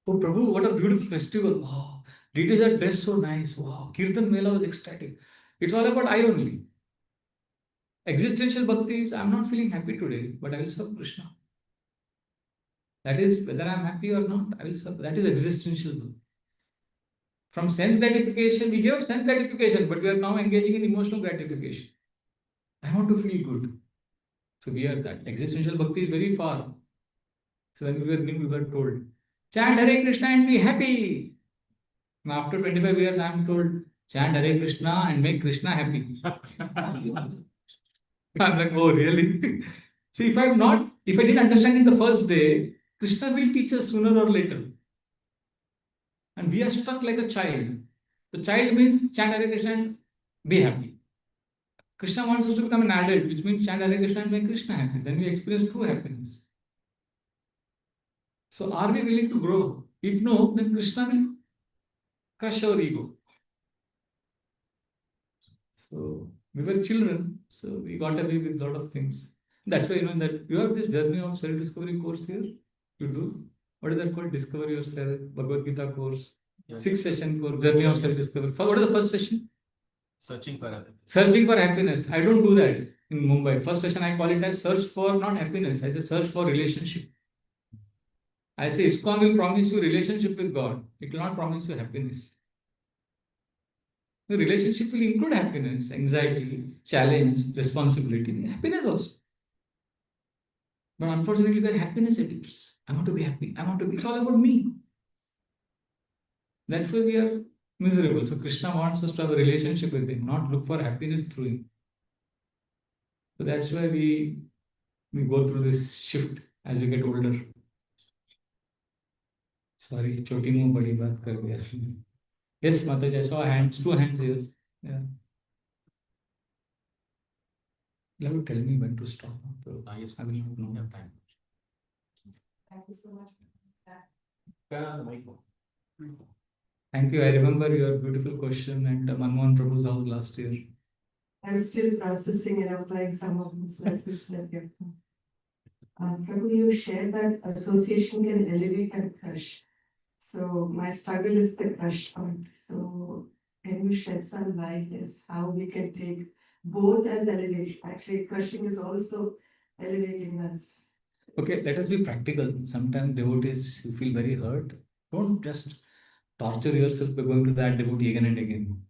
Oh, Prabhu, what a beautiful festival. Wow. Deities are dressed so nice. Wow. Kirtan Mela was ecstatic. It's all about I only. Existential bhakti is, I'm not feeling happy today, but I will serve Krishna. That is, whether I'm happy or not, I will serve. That is existential bhakti. From sense gratification, we give sense gratification, but we are now engaging in emotional gratification. I want to feel good. So we are that. Existential bhakti is very far. So when we were new, we were told, chant Hare Krishna and be happy. Now after 25 years, I am told, chant Hare Krishna and make Krishna happy. I'm like, oh, really? See, if I didn't understand it the first day, Krishna will teach us sooner or later. And we are stuck like a child. The child means chant Hare Krishna and be happy. Krishna wants us to become an adult, which means chant Hare Krishna and make Krishna happy. Then we experience true happiness. So are we willing to grow? If no, then Krishna will crush our ego. So we were children, so we got away with a lot of things. That's why that you have this journey of self-discovery course here. You do. What is that called? Discover yourself, Bhagavad Gita course. Yeah. 6-session course, journey of self-discovery. What is the first session? Searching for happiness. Searching for happiness. I don't do that in Mumbai. First session I call it as search for not happiness. I say search for relationship. I say ISKCON will promise you relationship with God. It will not promise you happiness. The relationship will include happiness, anxiety, challenge, responsibility, happiness also. But unfortunately, we are happiness addicts. I want to be happy. I want to be. It's all about me. That's why we are miserable. So Krishna wants us to have a relationship with Him, not look for happiness through Him. So that's why we go through this shift as we get older. Sorry, choti muh badi baat kar diya. Yes, Mataji, I saw hands, 2 hands here. Yeah. You have to tell me when to stop. So Yes, I will not know. have time. Thank you so much. Thank you. I remember your beautiful question at Manmohan Prabhu's house last year. I'm still processing and applying some of these lessons that you've done. Prabhu, you shared that association can elevate and crush. So my struggle is the crush part. So can you shed some light as how we can take both as elevation? Actually, crushing is also elevating us. Okay, let us be practical. Sometimes devotees, you feel very hurt. Don't just torture yourself by going to that devotee again and again.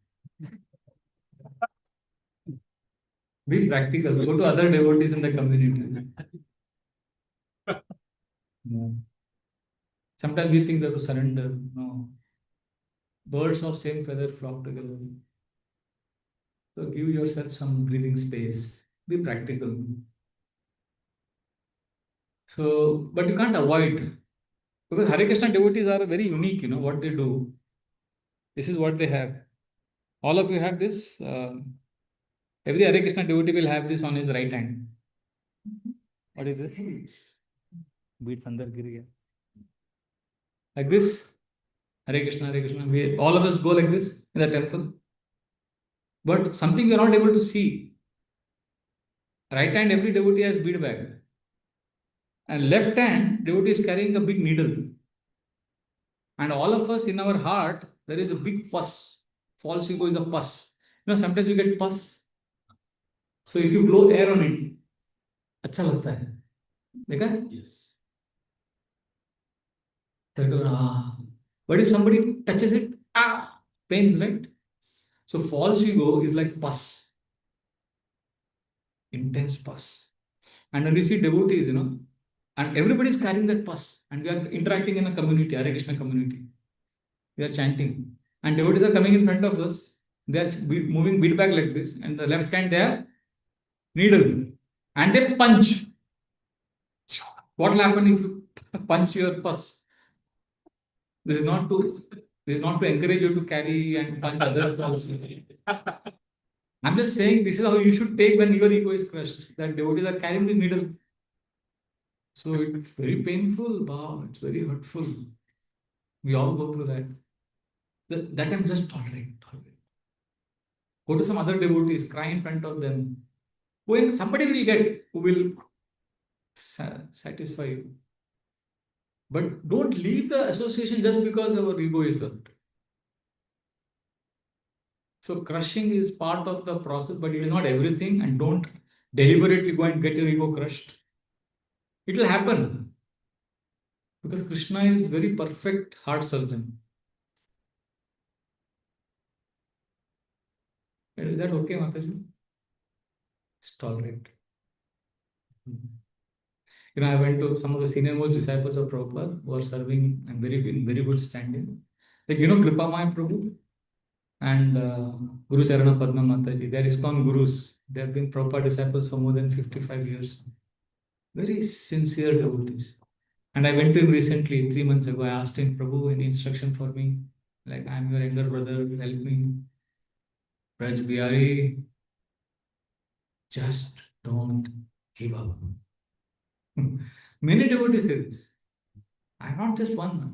Be practical. Go to other devotees in the community. Yeah. Sometimes we think that to surrender. No. Birds of same feather flock together. So give yourself some breathing space. Be practical. So, but you can't avoid, because Hare Krishna devotees are very unique, what they do. This is what they have. All of you have this. Every Hare Krishna devotee will have this on his right hand. What is this? Beats andar gir gaya. Like this. Hare Krishna, Hare Krishna. All of us go like this in the temple. But something we are not able to see. Right hand, every devotee has bead bag. And left hand, devotee is carrying a big needle. And all of us in our heart, there is a big pus. False ego is a pus. Sometimes you get pus. So if you blow air on it, अच्छा लगता है. देखा? Yes. But if somebody touches it, pains, right? So false ego is like pus. Intense pus. And when we see devotees, and everybody is carrying that pus, and we are interacting in a community, Hare Krishna community. We are chanting. And devotees are coming in front of us. They are moving bead bag like this, and the left hand they are needle. And they punch. What will happen if you punch your pus? This is not to encourage you to carry and punch others also. I'm just saying this is how you should take when your ego is crushed. That devotees are carrying the needle. So it's very painful. Wow, it's very hurtful. We all go through that. That time just tolerate. Go to some other devotees, cry in front of them. Somebody will get who will satisfy you. But don't leave the association just because our ego is hurt. So crushing is part of the process, but it is not everything, and don't deliberately go and get your ego crushed. It will happen. Because Krishna is very perfect heart surgeon. Is that okay, Mataji? It's tolerate. I went to some of the senior most disciples of Prabhupada who are serving and in very good standing. Like, Kripamaya Prabhu and Guru Charana Padma Mataji. They are ISKCON gurus. They have been Prabhupada disciples for more than 55 years. Very sincere devotees. And I went to him recently, 3 months ago. I asked him, Prabhu, any instruction for me? Like, I'm your younger brother, help me. Raj Bihari, Just don't give up. Many devotees say this. I'm not just one now.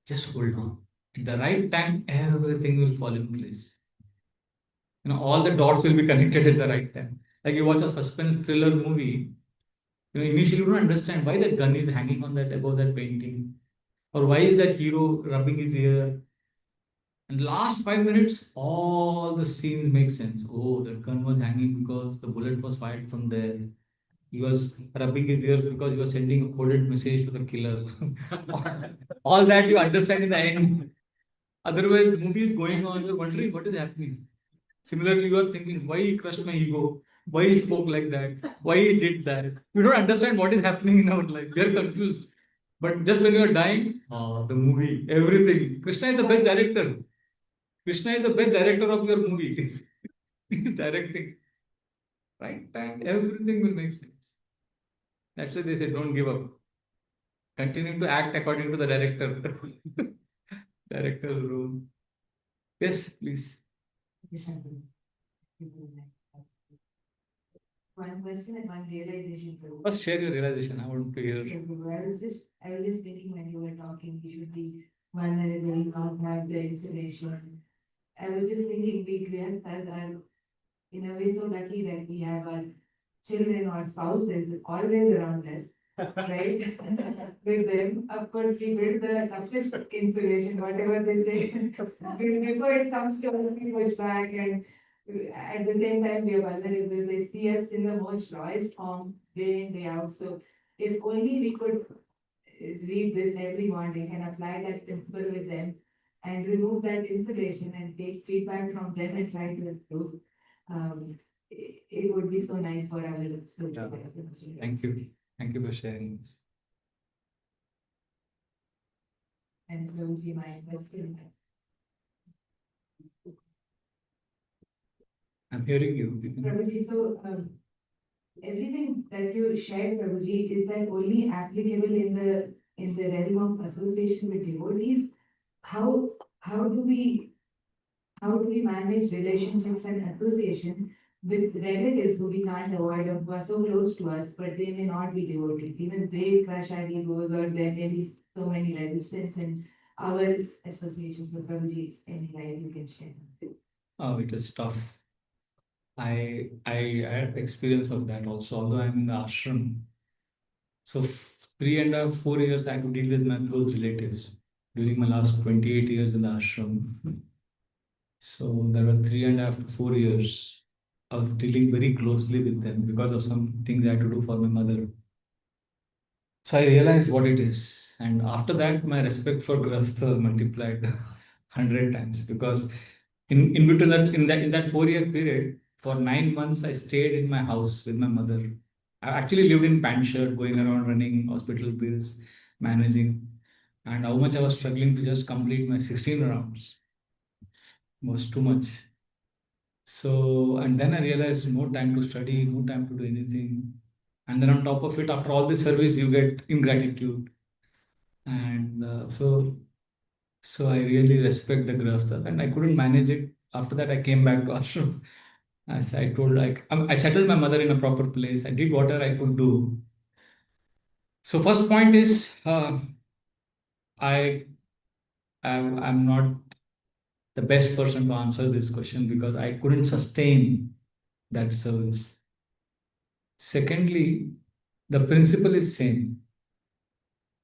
Just hold on. At the right time, everything will fall in place. All the dots will be connected at the right time. Like you watch a suspense thriller movie, initially you don't understand why that gun is hanging on that above that painting, or why is that hero rubbing his ear. And last 5 minutes, all the scenes make sense. Oh, the gun was hanging because the bullet was fired from there. He was rubbing his ears because he was sending a coded message to the killer. All that you understand in the end. Otherwise, the movie is going on, you're wondering what is happening. Similarly, you are thinking, why he crushed my ego? Why he spoke like that? Why he did that? We don't understand what is happening in our life. We are confused. But just when you are dying, the movie, everything. Krishna is the best director. Krishna is the best director of your movie. He's directing. Right time, everything will make sense. That's why they say don't give up. Continue to act according to the director. Director rule. Yes, please. One question and one realization. First share your realization. I want to hear. I was just thinking when you were talking, we should be vulnerable, not have the isolation. I was just thinking we Grihasthas are in a way so lucky that we have our children or spouses always around us, right? With them, of course, we build the toughest insulation, whatever they say. Before it comes to us, we push back, and at the same time, we are vulnerable. They see us in the most rawest form, day in, day out. So, if only we could read this every morning and apply that principle with them and remove that insulation and take feedback from them and try to improve. It would be so nice for our little spiritual life. Thank you. Thank you for sharing this. And Prabhuji, my question. I'm hearing you. Prabhuji, so everything that you shared, Prabhuji, is that only applicable in the realm of association with devotees? How do we manage relationships and association with relatives who we can't avoid or who are so close to us, but they may not be devotees? Even they crush our egos, or there may be so many resistance in our associations with Prabhuji. Any light you can share? Oh, it is tough. I had experience of that also, although I'm in the ashram. So 3.5, 4 years I had to deal with my close relatives during my last 28 years in the ashram. So there were 3.5 to 4 years of dealing very closely with them because of some things I had to do for my mother. So I realized what it is. And after that, my respect for Grihastha multiplied 100 times, because in between that, in that 4 year period, for 9 months, I stayed in my house with my mother. I actually lived in pant shirt, going around running hospital bills, managing, and how much I was struggling to just complete my 16 rounds was too much. So, and then I realized no time to study, no time to do anything. And then on top of it, after all this service, you get ingratitude. And so I really respect the grafter, and I couldn't manage it. After that, I came back to ashram. As I told, like I settled my mother in a proper place. I did whatever I could do. So first point is, I I'm not the best person to answer this question because I couldn't sustain that service. Secondly, the principle is same.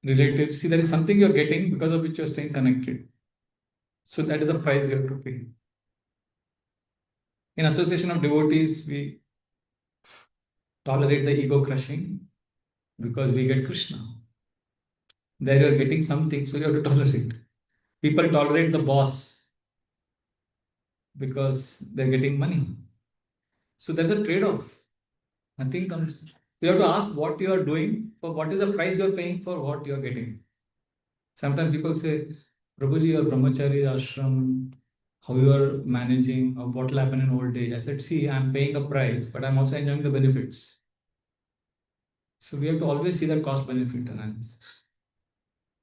Relatives, see, there is something you're getting because of which you're staying connected. So that is the price you have to pay. In association of devotees, we tolerate the ego crushing because we get Krishna. There you're getting something, so you have to tolerate. People tolerate the boss because they're getting money. So there's a trade-off. Nothing comes. You have to ask what you are doing for what is the price you're paying for what you're getting. Sometimes people say, Prabhuji, your brahmachari ashram, how you are managing, or what will happen in old age. I said, see, I'm paying a price, but I'm also enjoying the benefits. So we have to always see that cost benefit analysis.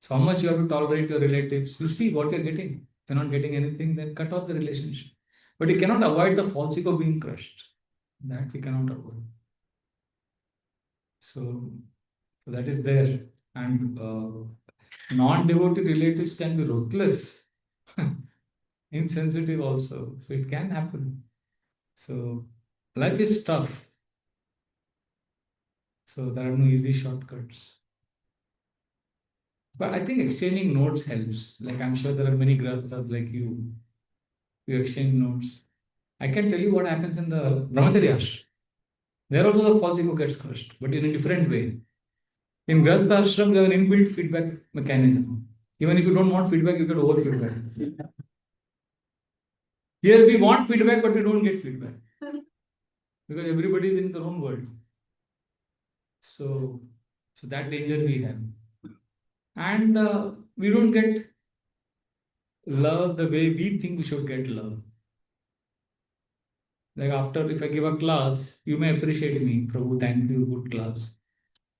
So how much you have to tolerate your relatives, you see what you're getting. If you're not getting anything, then cut off the relationship. But you cannot avoid the false ego being crushed. That we cannot avoid. So that is there. And non-devotee relatives can be ruthless, insensitive also. So it can happen. So life is tough. So there are no easy shortcuts. But I think exchanging notes helps. Like I'm sure there are many grahasthas like you. You exchange notes. I can tell you what happens in the brahmacharya ashram. There also the false ego gets crushed, but in a different way. In grahastha ashram, we have an inbuilt feedback mechanism. Even if you don't want feedback, you get over feedback. Here we want feedback, but we don't get feedback because everybody is in their own world. So that danger we have, and we don't get love the way we think we should get love. Like after, if I give a class, you may appreciate me, Prabhu, thank you, good class.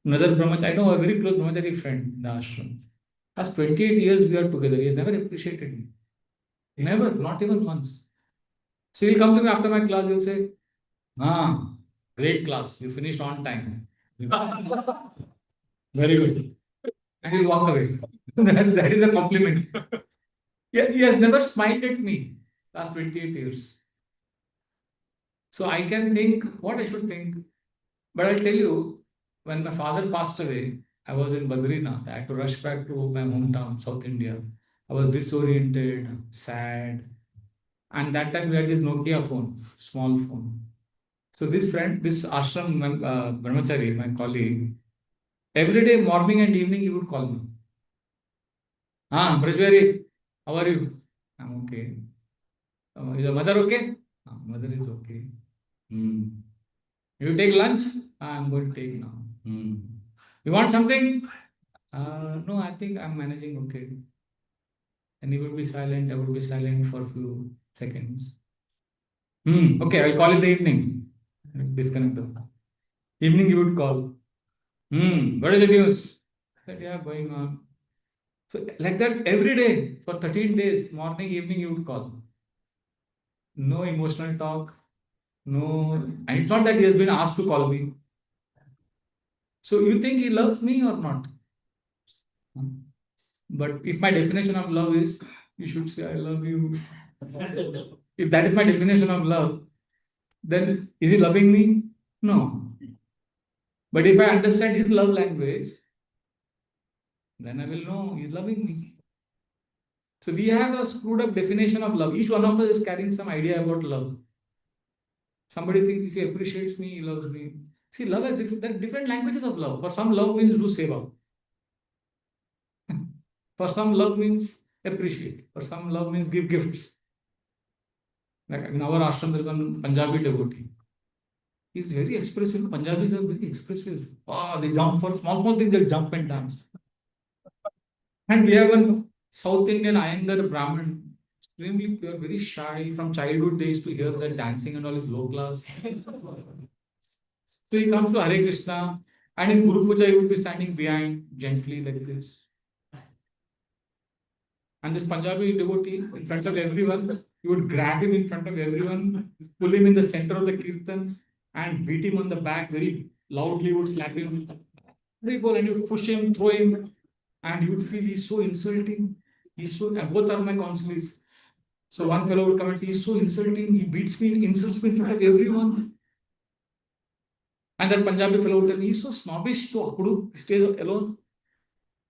Another brahmachari, I know a very close brahmachari friend in the ashram. Last 28 years we are together. He has never appreciated me. Never, not even once. So he'll come to me after my class, he'll say, ah, great class, you finished on time. Very good. And he'll walk away. that is a compliment. Yeah, he has never smiled at me last 28 years. So I can think what I should think. But I'll tell you, when my father passed away, I was in Badrinath. I had to rush back to my hometown, South India. I was disoriented, sad. And that time we had this Nokia phone, small phone. So this friend, this ashram brahmachari, my colleague, every day, morning and evening, he would call me. Ah, Brajbari, how are you? I'm okay. Is your mother okay? Ah, mother is okay. Hmm. You take lunch? Ah, I'm going to take now. Hmm. You want something? No, I think I'm managing okay. And he would be silent. I would be silent for a few seconds. Okay, I'll call in the evening. Disconnect them. Evening, he would call. What is the news? I said, yeah, going on. So, like that, every day for 13 days, morning, evening, he would call. No emotional talk. No, and it's not that he has been asked to call me. So, you think he loves me or not? But if my definition of love is, you should say, I love you. If that is my definition of love, then is he loving me? No. But if I understand his love language, then I will know he's loving me. So we have a screwed up definition of love. Each one of us is carrying some idea about love. Somebody thinks if he appreciates me, he loves me. See, love has different languages of love. For some, love means do seva. For some, love means appreciate. For some, love means give gifts. Like in our ashram, there is one Punjabi devotee. He's very expressive. Punjabis are very expressive. Oh, they jump for small things, they jump and dance. And we have one South Indian Iyengar Brahmin, extremely pure, very shy. From childhood, they used to hear that dancing and all is low class. So he comes to Hare Krishna, and in Guru Puja, he would be standing behind gently like this. And this Punjabi devotee, in front of everyone, he would grab him in front of everyone, pull him in the center of the kirtan, and beat him on the back very loudly, would slap him. And he would push him, throw him, and you would feel he's so insulting. He's so, both are my counselors. So one fellow would come and say, he's so insulting, he beats me, insults me in front of everyone. And that Punjabi fellow would tell me, he's so snobbish, so akudu, he stays alone.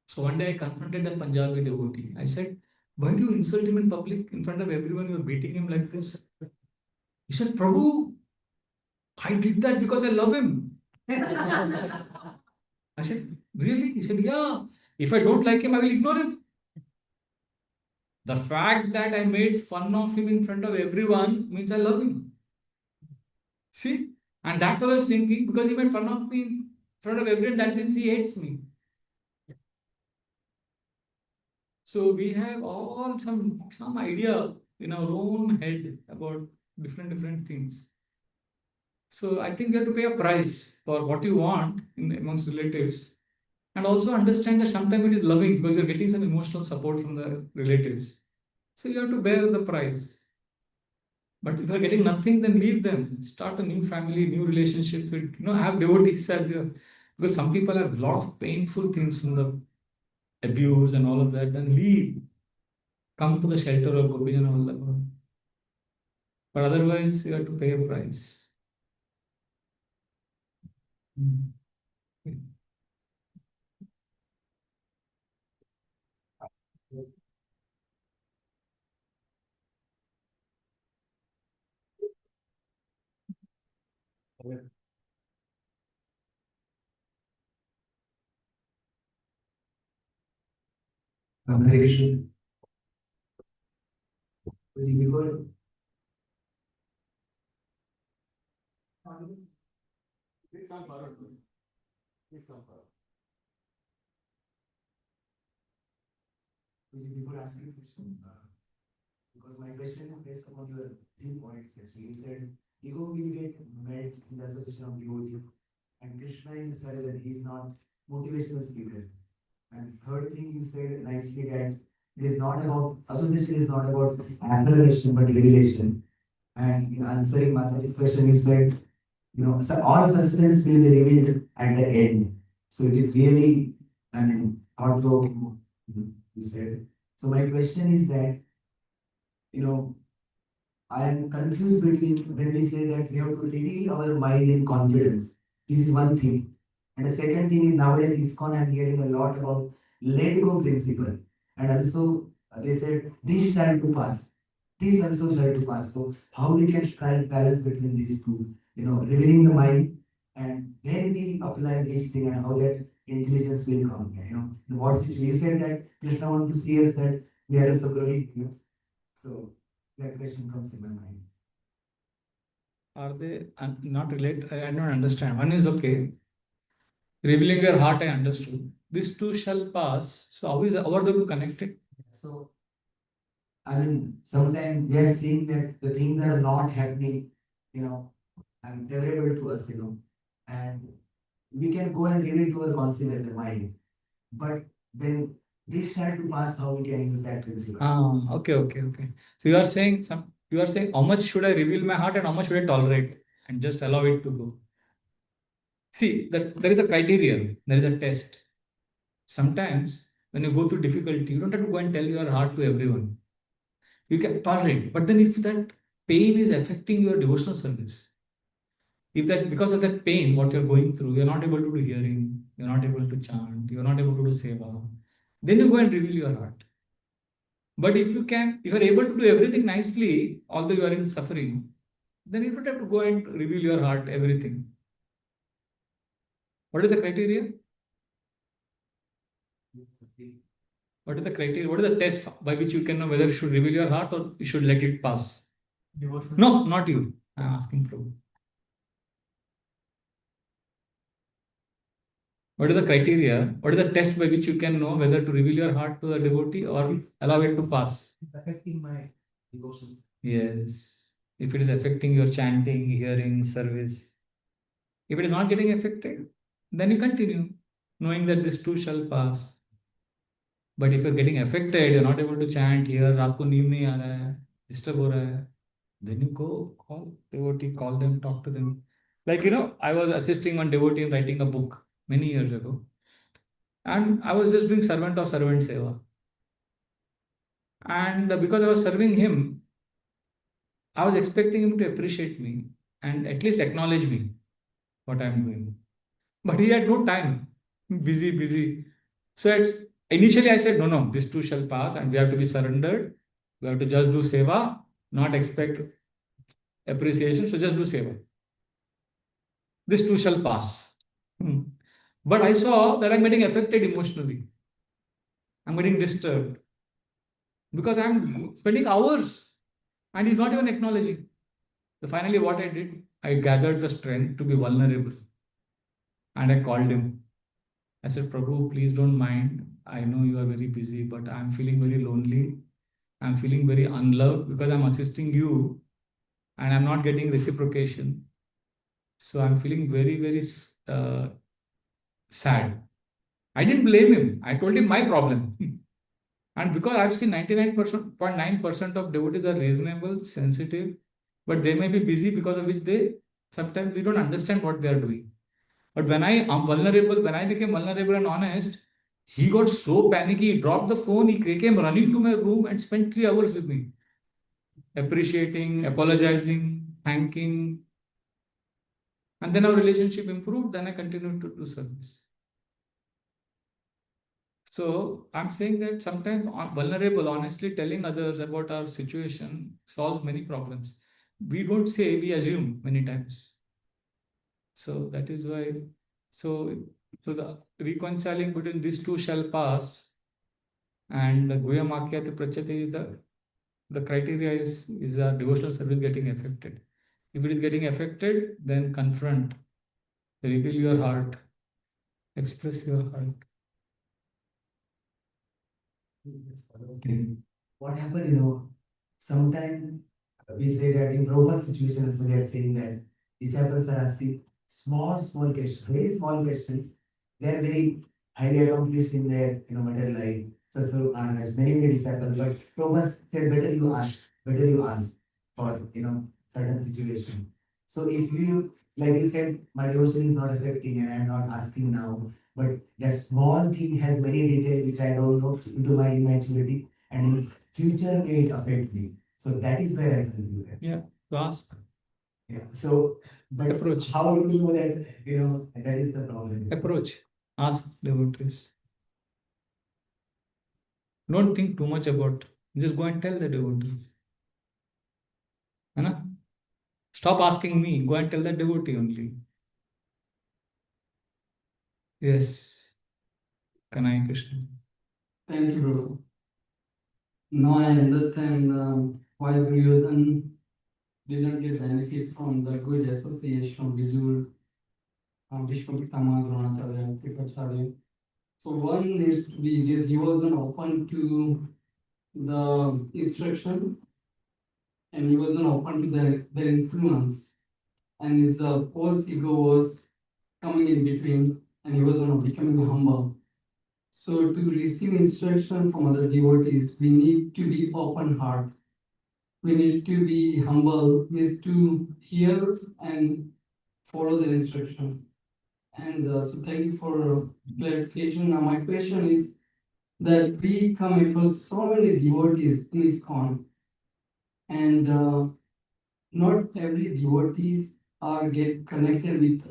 So one day I confronted that Punjabi devotee. I said, why do you insult him in public in front of everyone? You're beating him like this. He said, Prabhu, I did that because I love him. I said, really? He said, yeah. If I don't like him, I will ignore him. The fact that I made fun of him in front of everyone means I love him. See? And that's what I was thinking. Because he made fun of me in front of everyone, that means he hates me. So we have all some idea in our own head about different things. So I think you have to pay a price for what you want amongst relatives. And also understand that sometimes it is loving because you're getting some emotional support from the relatives. So you have to bear the price. But if you're getting nothing, then leave them. Start a new family, new relationship. Have devotees as your. Because some people have a lot of painful things from the abuse and all of that. Then leave. Come to the shelter of Gopinath Vallabha. But otherwise, you have to pay a price. Hare Before before asking question, because my question is based upon your 3 points actually. You said ego will get met in the association of devotee, and Krishna is a surgeon, he is not motivational speaker. And third thing you said nicely that it is not about association is not about affirmation but revelation. And in answering Mataji's question, you said, so all sustenance will be revealed at the end. So it is really, I mean, thought provoking, you said. So my question is that, I am confused between when we say that we have to reveal our mind in confidence. This is one thing. And the second thing is nowadays ISKCON I'm hearing a lot about let go principle. And also they said this shall to pass. This also shall to pass. So how we can strike balance between these two? Revealing the mind and then we apply each thing and how that intelligence will come. In what situation you said that Krishna wants to see us that we are also growing. So that question comes in my mind. Are they not related? I don't understand. One is okay. Revealing your heart, I understood. These two shall pass. So how are they connected? So, I mean, sometimes we are seeing that the things are not happening, and favorable to us, and we can go and reveal to our conscience the mind. But then this shall to pass, how we can use that principle. Okay. So you are saying how much should I reveal my heart and how much should I tolerate and just allow it to go. See, that there is a criteria, there is a test. Sometimes when you go through difficulty, you don't have to go and tell your heart to everyone. You can tolerate, but then if that pain is affecting your devotional service, if that because of that pain, what you're going through, you're not able to do hearing, you're not able to chant, you're not able to do seva, then you go and reveal your heart. But if you're able to do everything nicely, although you are in suffering, then you don't have to go and reveal your heart, everything. What is the criteria? What is the criteria? What is the test by which you can know whether you should reveal your heart or you should let it pass? No, not you. I'm asking Prabhu. What is the criteria? What is the test by which you can know whether to reveal your heart to a devotee or allow it to pass? It's affecting my devotion. Yes. If it is affecting your chanting, hearing, service. If it is not getting affected, then you continue, knowing that this too shall pass. But if you're getting affected, you're not able to chant, hear, रात को नींद नहीं आ रहा है, disturb हो रहा है, then you go call devotee, call them, talk to them. Like, I was assisting one devotee in writing a book many years ago. And I was just doing servant of servant seva. And because I was serving him, I was expecting him to appreciate me and at least acknowledge me, what I'm doing. But he had no time. Busy. So initially I said, no, this too shall pass and we have to be surrendered. We have to just do seva, not expect appreciation. So just do seva. This too shall pass. But I saw that I'm getting affected emotionally. I'm getting disturbed. Because I'm spending hours and he's not even acknowledging. So finally what I did, I gathered the strength to be vulnerable. And I called him. I said, Prabhu, please don't mind. I know you are very busy, but I'm feeling very lonely. I'm feeling very unloved because I'm assisting you and I'm not getting reciprocation. So I'm feeling very sad. I didn't blame him. I told him my problem. And because I've seen 99.9% of devotees are reasonable, sensitive, but they may be busy because of which they sometimes we don't understand what they are doing. But when I am vulnerable, when I became vulnerable and honest, he got so panicky, he dropped the phone, he came running to my room and spent 3 hours with me, appreciating, apologizing, thanking. And then our relationship improved, then I continued to do service. So I'm saying that sometimes vulnerable, honestly telling others about our situation solves many problems. We don't say, we assume many times. So that is why, so the reconciling between these two shall pass, and Guya Makyati Prachati is the criteria is our devotional service getting affected. If it is getting affected, then confront, reveal your heart, express your heart. Okay. What happened, sometimes we say that in proper situations, we are saying that disciples are asking small questions, very small questions. They are very highly accomplished in their, material life. So has many disciples, but Thomas said, better you ask for, certain situation. So if you, like you said, my devotion is not affecting and I'm not asking now, but that small thing has many details which I don't know into my immaturity, and in future may it affect me. So that is where I can do that. Yeah, to ask. Yeah. So, but Approach. how do you know that, that is the problem? Approach. Ask devotees. Don't think too much about. Just go and tell the devotees. Hai na? Stop asking me. Go and tell the devotee only. Yes. Kanai Krishna. Thank you, Prabhu. Now I understand why Duryodhan did not get benefit from the good association of Vijur, Vishwapitama, Dronacharya, Kripacharya. So one needs to be, yes, he wasn't open to the instruction and he wasn't open to their influence. And his false ego was coming in between and he was not becoming humble. So to receive instruction from other devotees, we need to be open heart. We need to be humble, means to hear and follow the instruction. And so thank you for clarification. Now my question is that we come across so many devotees in ISKCON, and not every devotees are get connected with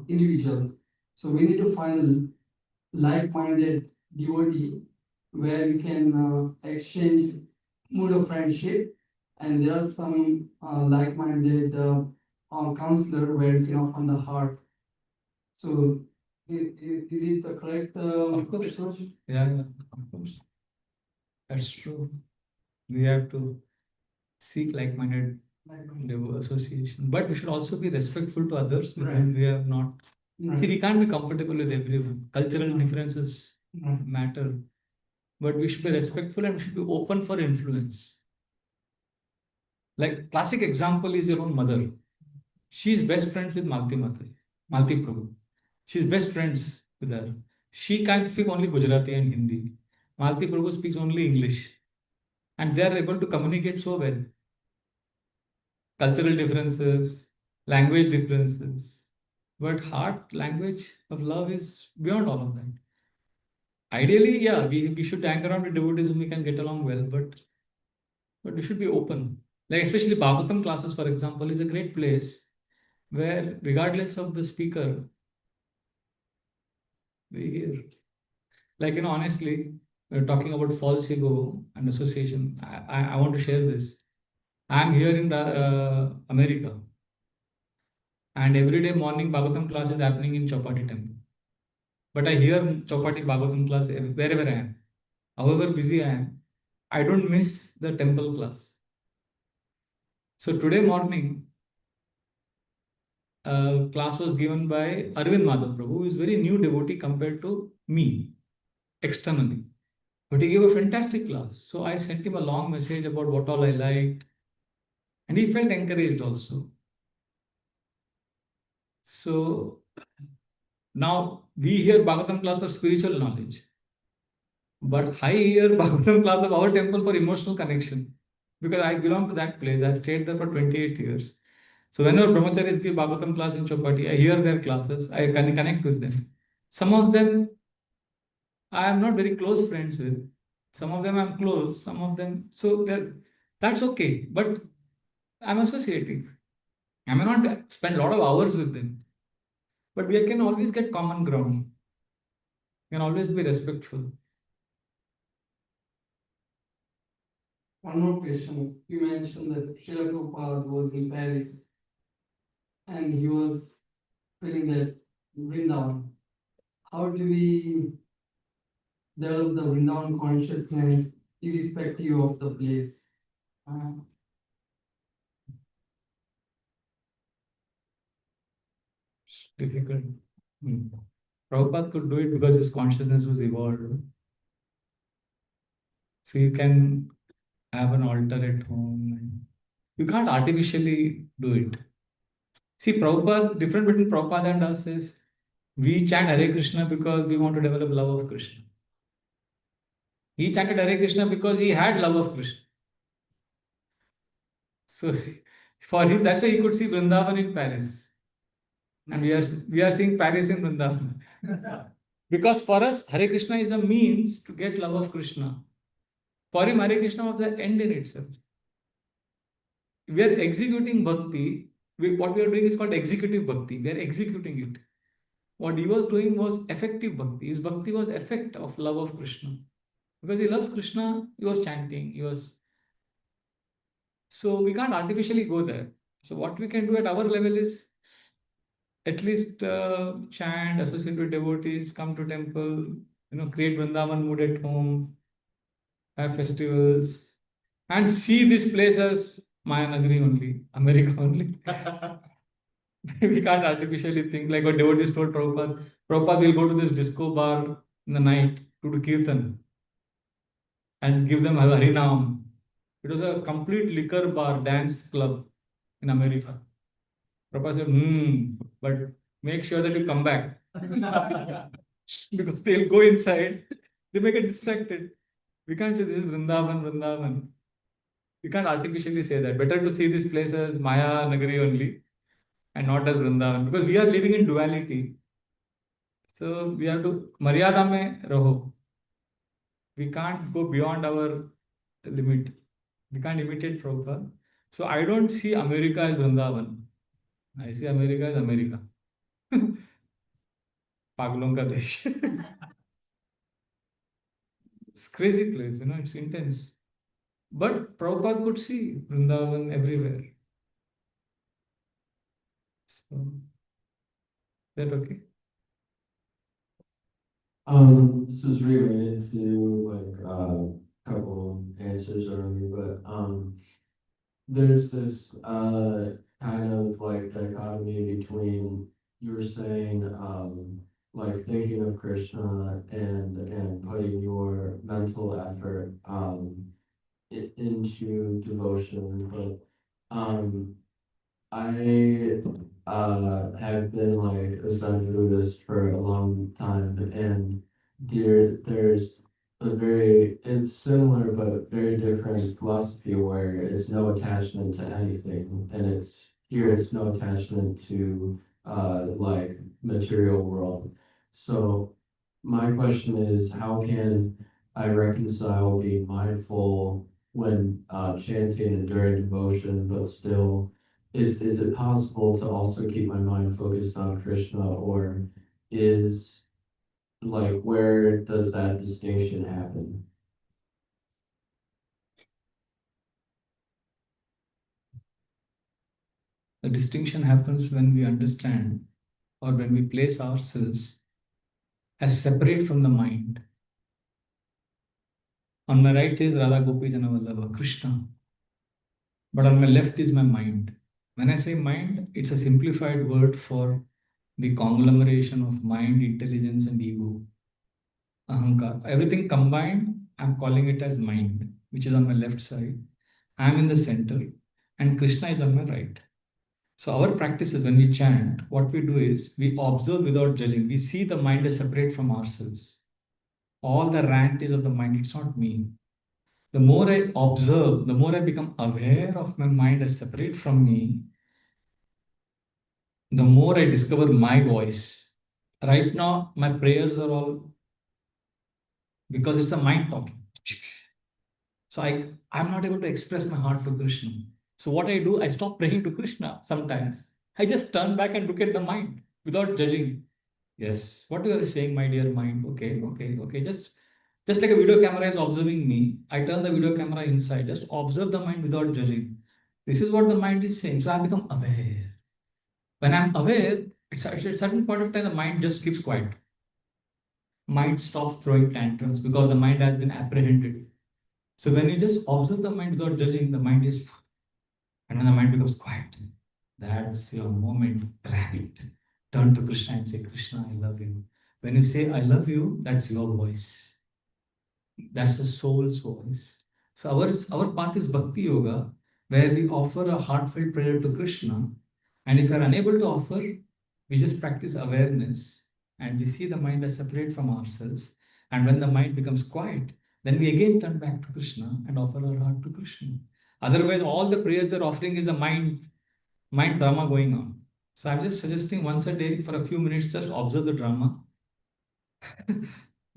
individual. So we need to find a like-minded devotee where we can exchange mood of friendship, and there are some like-minded counselor where we can open the heart. So is it the correct Of course. approach? Yeah, of course. That's true. We have to seek like-minded association, but we should also be respectful to others with whom we have not. See, we can't be comfortable with everyone. Cultural differences matter, but we should be respectful and we should be open for influence. Like classic example is your own mother. She's best friends with Malti Prabhu. She's best friends with her. She can't speak only Gujarati and Hindi. Malti Prabhu speaks only English. And they are able to communicate so well. Cultural differences, language differences. But heart, language of love is beyond all of that. Ideally, yeah, we should hang around with devotees whom we can get along well, but we should be open. Like especially Bhagavatam classes, for example, is a great place where regardless of the speaker, we hear. Like, honestly, we're talking about false ego and association. I want to share this. I'm here in America, and every day morning Bhagavatam class is happening in Chowpatty temple. But I hear Chowpatty Bhagavatam class wherever I am. However busy I am, I don't miss the temple class. So today morning, class was given by Arvind Madhav Prabhu, who is very new devotee compared to me, externally. But he gave a fantastic class. So I sent him a long message about what all I liked. And he felt encouraged also. So now we hear Bhagavatam class of spiritual knowledge. But I hear Bhagavatam class of our temple for emotional connection. because I belong to that place. I stayed there for 28 years. So whenever brahmacharis give Bhagavatam class in Chopati, I hear their classes. I can connect with them. Some of them I am not very close friends with. Some of them I'm close. Some of them, so that's okay. But I'm associating. I may not spend a lot of hours with them, but we can always get common ground. We can always be respectful. One more question. You mentioned that Srila Prabhupada was in Paris and he was feeling that Vrindavan. How do we develop the Vrindavan consciousness irrespective of the place? It's difficult. Prabhupada could do it because his consciousness was evolved. So you can have an altar at home. And you can't artificially do it. See, Prabhupada, different between Prabhupada and us is we chant Hare Krishna because we want to develop love of Krishna. He chanted Hare Krishna because he had love of Krishna. So for him, that's why he could see Vrindavan in Paris. And we are seeing Paris in Vrindavan. Because for us, Hare Krishna is a means to get love of Krishna. For him, Hare Krishna was the end in itself. We are executing bhakti. What we are doing is called executive bhakti. We are executing it. What he was doing was effective bhakti. His bhakti was effect of love of Krishna. Because he loves Krishna, he was chanting, so we can't artificially go there. So what we can do at our level is at least chant, associate with devotees, come to temple, create Vrindavan mood at home, have festivals, and see this place as Maya Nagari only, America only. We can't artificially think like what devotees told Prabhupada. Prabhupada will go to this disco bar in the night to do kirtan and give them Harinam. It was a complete liquor bar, dance club in America. Prabhupada said, but make sure that you come back. Because they'll go inside, they may get distracted. We can't say this is Vrindavan, Vrindavan. We can't artificially say that. Better to see this place as Maya Nagari only and not as Vrindavan. Because we are living in duality. So we have to Maryada mein raho. We can't go beyond our limit. We can't imitate Prabhupada. So I don't see America as Vrindavan. I see America as America. पागलों का देश. It's crazy place, it's intense. But Prabhupada could see Vrindavan everywhere. So, is that okay? This is related to like a couple of answers already, but there's this kind of like dichotomy between you were saying like thinking of Krishna and putting your mental effort into devotion, but I have been like a Zen Buddhist for a long time, and there's it's similar but very different philosophy where it's no attachment to anything, and it's no attachment to like material world. So my question is, how can I reconcile being mindful when chanting and during devotion, but still is it possible to also keep my mind focused on Krishna, or is like where does that distinction happen? The distinction happens when we understand or when we place ourselves as separate from the mind. On my right is Radha Gopi Janavallabha, Krishna. But on my left is my mind. When I say mind, it's a simplified word for the conglomeration of mind, intelligence, and ego. Ahankar. Everything combined, I'm calling it as mind, which is on my left side. I'm in the center, and Krishna is on my right. So our practice is when we chant, what we do is we observe without judging. We see the mind as separate from ourselves. All the rant is of the mind, it's not me. The more I observe, the more I become aware of my mind as separate from me, the more I discover my voice. Right now, my prayers are all because it's a mind talking. So I'm not able to express my heart to Krishna. So what I do, I stop praying to Krishna sometimes. I just turn back and look at the mind without judging. Yes, what you are saying, my dear mind. Okay, okay, okay. Just like a video camera is observing me, I turn the video camera inside. Just observe the mind without judging. This is what the mind is saying. So I become aware. When I'm aware, at a certain point of time, the mind just keeps quiet. Mind stops throwing tantrums because the mind has been apprehended. So when you just observe the mind without judging, the mind is, and when the mind becomes quiet, that's your moment. Rapid. Turn to Krishna and say, Krishna, I love you. When you say, I love you, that's your voice. That's the soul's voice. So our path is Bhakti Yoga, where we offer a heartfelt prayer to Krishna. And if we are unable to offer, we just practice awareness and we see the mind as separate from ourselves. And when the mind becomes quiet, then we again turn back to Krishna and offer our heart to Krishna. Otherwise, all the prayers they're offering is a mind drama going on. So I'm just suggesting once a day for a few minutes, just observe the drama.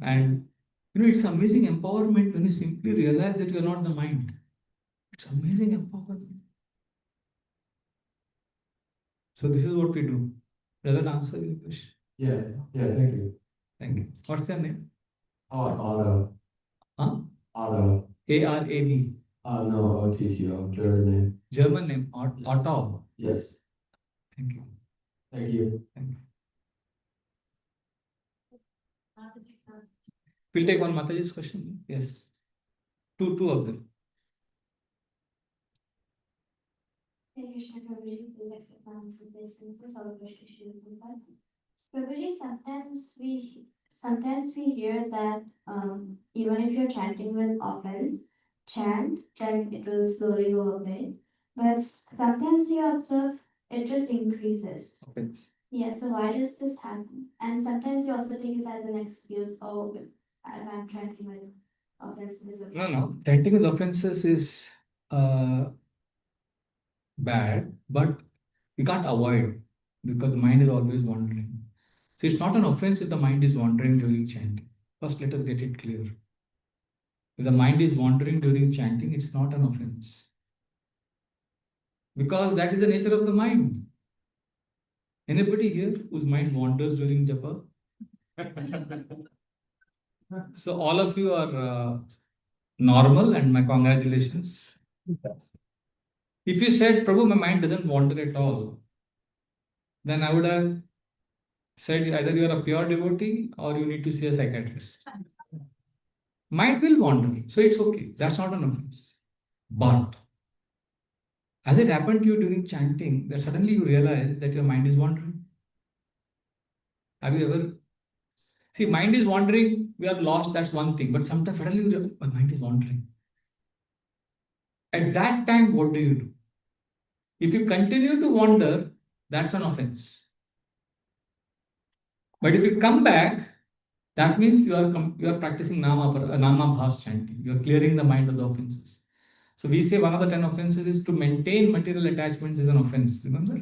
And it's amazing empowerment when you simply realize that you're not the mind. It's amazing empowerment. So this is what we do. Does that answer your question? Yeah, thank you. Thank you. What's your name? Otto. Huh? Otto. ARAV. No, OTTO, German name. German name. Yes. Otto. Yes, Thank you. thank you. Thank you. We'll take one Mataji's question. Yes. Two of them. Krishna Prabhuji, please accept my obeisance. All of us should Prabhuji, sometimes we hear that even if you're chanting with offense, chant, then it will slowly go away. But sometimes you observe it just increases. Offense. Yeah, so why does this happen? And sometimes you also take this as an excuse, oh, I'm chanting with offenses. No. Chanting with offenses is bad, but we can't avoid because the mind is always wandering. So it's not an offense if the mind is wandering during chanting. First, let us get it clear. If the mind is wandering during chanting, it's not an offense. Because that is the nature of the mind. Anybody here whose mind wanders during japa? So all of you are normal and my congratulations. If you said, Prabhu, my mind doesn't wander at all, then I would have said either you are a pure devotee or you need to see a psychiatrist. Mind will wander, so it's okay. That's not an offense. But has it happened to you during chanting that suddenly you realize that your mind is wandering? Have you ever? See, mind is wandering, we are lost, that's one thing. But sometimes suddenly you realize, my mind is wandering. At that time, what do you do? If you continue to wander, that's an offense. But if you come back, that means you are practicing nama bhas chanting. You are clearing the mind of the offenses. So we say one of the 10 offenses is to maintain material attachments is an offense. Remember?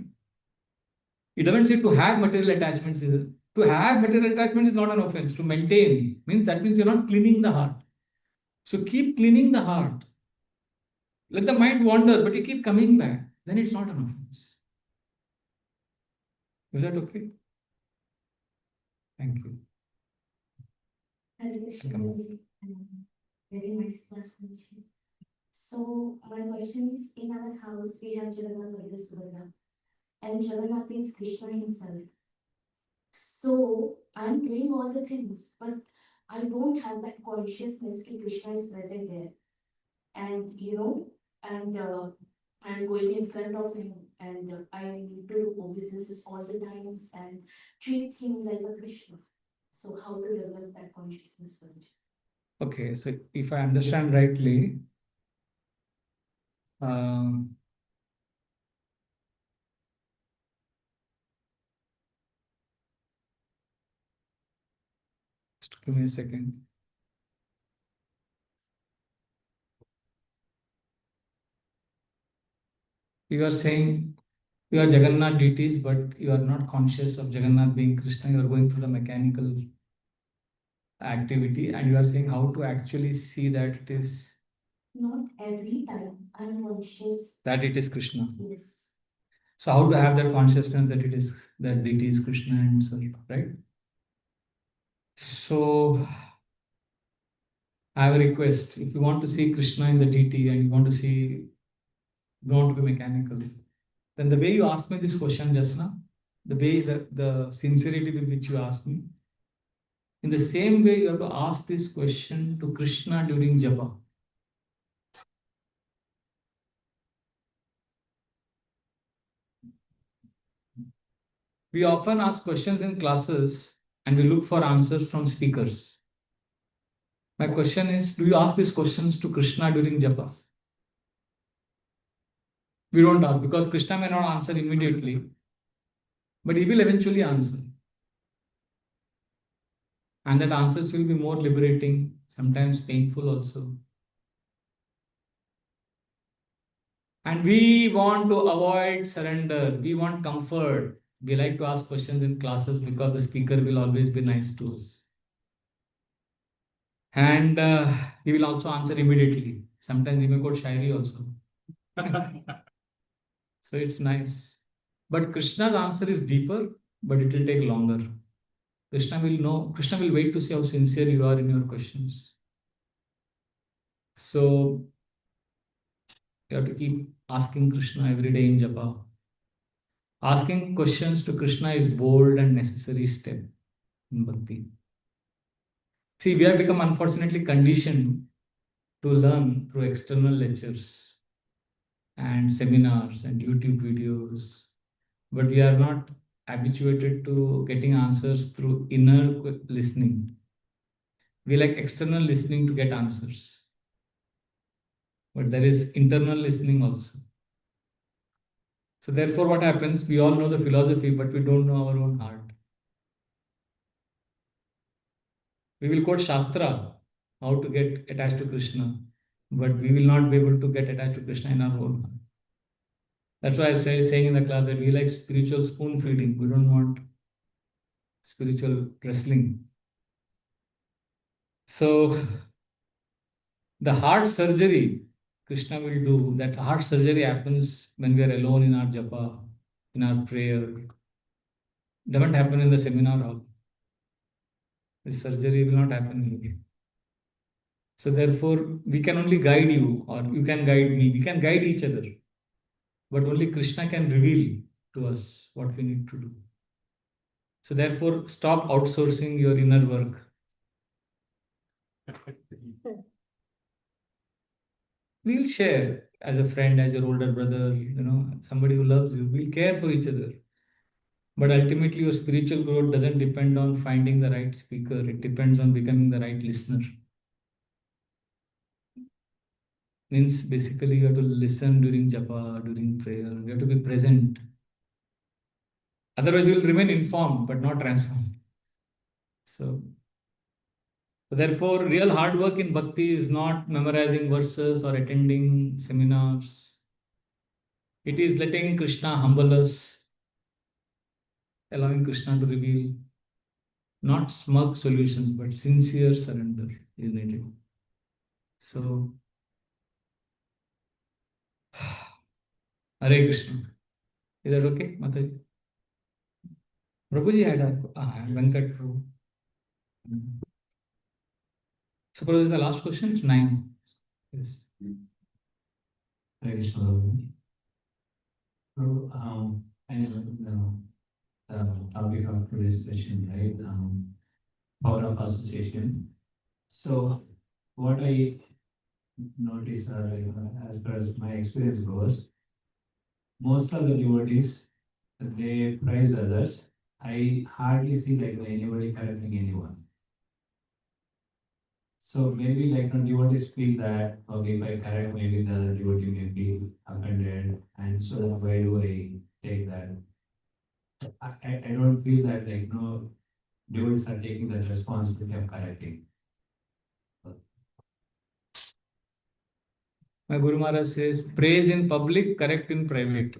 It doesn't say to have material attachments. To have material attachment is not an offense. To maintain means that means you're not cleaning the heart. So keep cleaning the heart. Let the mind wander, but you keep coming back. Then it's not an offense. Is that okay? Thank you. Hare Krishna Prabhuji. Very nice class, Prabhuji. So my question is, in our house we have Jagannath Vedra Subhadra, and Jagannath is Krishna himself. So I'm doing all the things, but I don't have that consciousness that Krishna is present there. And I'm going in front of him, and I need to do obeisances all the times and treat him like a Krishna. So how to develop that consciousness, Prabhuji? Okay, so if I understand rightly, um, just give me a second. You are saying you are Jagannath deities, but you are not conscious of Jagannath being Krishna. You are going through the mechanical activity, and you are saying how to actually see that it is Not every time I'm conscious. that it is Krishna. Yes. So how to have that consciousness that it is that deity is Krishna and so right? So I have a request. If you want to see Krishna in the deity and you want to see, you don't want to be mechanical, then the way you asked me this question just now, the way the sincerity with which you asked me, in the same way you have to ask this question to Krishna during japa. We often ask questions in classes and we look for answers from speakers. My question is, do you ask these questions to Krishna during japa? We don't ask because Krishna may not answer immediately, but he will eventually answer. And that answers will be more liberating, sometimes painful also. And we want to avoid surrender. We want comfort. We like to ask questions in classes because the speaker will always be nice to us. And he will also answer immediately. Sometimes he may quote Shairi also. So it's nice. But Krishna's answer is deeper, but it will take longer. Krishna will know, Krishna will wait to see how sincere you are in your questions. So you have to keep asking Krishna every day in japa. Asking questions to Krishna is bold and necessary step in bhakti. See, we have become unfortunately conditioned to learn through external lectures and seminars and YouTube videos, but we are not habituated to getting answers through inner listening. We like external listening to get answers, but there is internal listening also. So therefore, what happens? We all know the philosophy, but we don't know our own heart. We will quote Shastra, how to get attached to Krishna, but we will not be able to get attached to Krishna in our own heart. That's why I say saying in the class that we like spiritual spoon feeding. We don't want spiritual wrestling. So the heart surgery Krishna will do, that heart surgery happens when we are alone in our japa, in our prayer. It doesn't happen in the seminar hall. The surgery will not happen here. So therefore, we can only guide you, or you can guide me. We can guide each other. But only Krishna can reveal to us what we need to do. So therefore, stop outsourcing your inner work. We'll share as a friend, as your older brother, somebody who loves you. We'll care for each other. But ultimately, your spiritual growth doesn't depend on finding the right speaker. It depends on becoming the right listener. Means basically you have to listen during japa, during prayer. You have to be present. Otherwise, you will remain informed but not transformed. So therefore, real hard work in bhakti is not memorizing verses or attending seminars. It is letting Krishna humble us, allowing Krishna to reveal not smug solutions, but sincere surrender is needed. So, Hare Krishna. Is that okay, Mataji? Prabhuji had a Venkat Prabhu. So, Prabhu, this is the last question. It's 9. Yes. Hare Krishna. So, I know the topic of today's session, right? Power of association. So, what I notice, as far as my experience goes, most of the devotees they praise others. I hardly see anybody correcting anyone. So maybe devotees feel that okay, if I correct, maybe the other devotee may feel offended, and so why do I take that? I don't feel that no devotees are taking the responsibility of correcting. My Guru Maharaj says, praise in public, correct in private.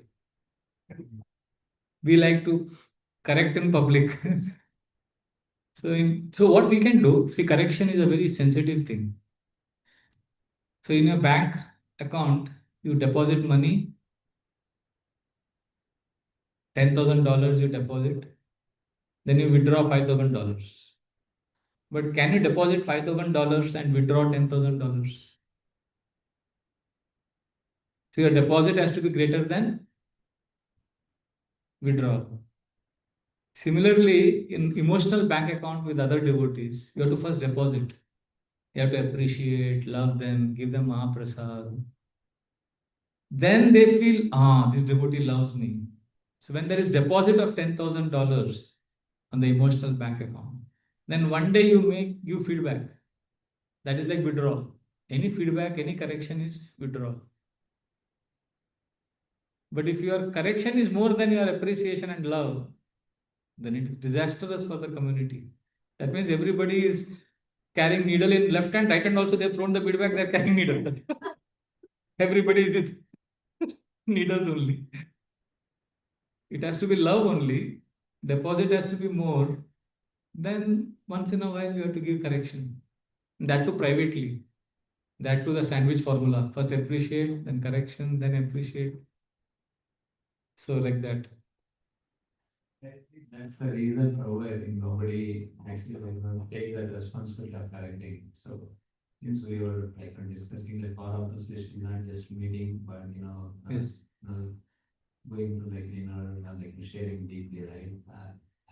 We like to correct in public. So what we can do, see, correction is a very sensitive thing. So in your bank account, you deposit money, $10,000 you deposit, then you withdraw $5,000. But can you deposit $5,000 and withdraw $10,000? So your deposit has to be greater than withdrawal. Similarly, in emotional bank account with other devotees, you have to first deposit. You have to appreciate, love them, give them Mahaprasad. Then they feel, this devotee loves me. So when there is deposit of $10,000 on the emotional bank account, then one day you give feedback. That is like withdrawal. Any feedback, any correction is withdrawal. But if your correction is more than your appreciation and love, then it is disastrous for the community. That means everybody is carrying needle in left hand, right hand also they've thrown the feedback, they're carrying needle. Everybody is with needles only. It has to be love only. Deposit has to be more. Then once in a while you have to give correction. That too privately. That too the sandwich formula. First appreciate, then correction, then appreciate. So like that. That's the reason probably I think nobody actually take that responsibility of correcting. So since we were discussing the power of association, not just meeting, but Yes. going to sharing deeply, right?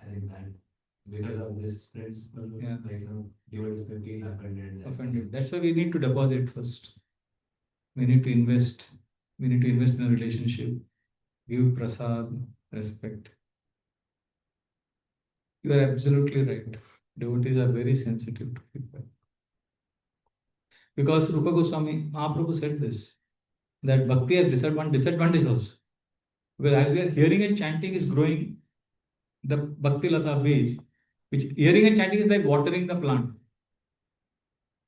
I think that because of this principle, Yeah. devotees will feel offended. Offended. That's why we need to deposit first. We need to invest. We need to invest in a relationship. Give prasad, respect. You are absolutely right. Devotees are very sensitive to feedback. Because Rupa Goswami, Mahaprabhu said this, that bhakti has disadvantage also. Because as we are hearing and chanting is growing, the bhakti lata beige, which hearing and chanting is like watering the plant.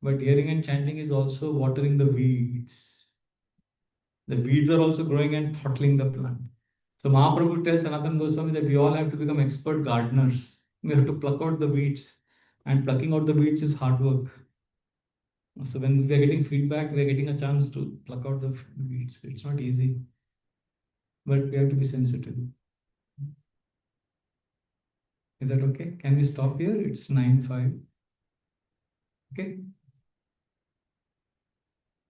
But hearing and chanting is also watering the weeds. The weeds are also growing and throttling the plant. So Mahaprabhu tells Sanatana Goswami that we all have to become expert gardeners. We have to pluck out the weeds. And plucking out the weeds is hard work. So when we are getting feedback, we are getting a chance to pluck out the weeds. It's not easy. But we have to be sensitive. Is that okay? Can we stop here? It's 9:05. Okay.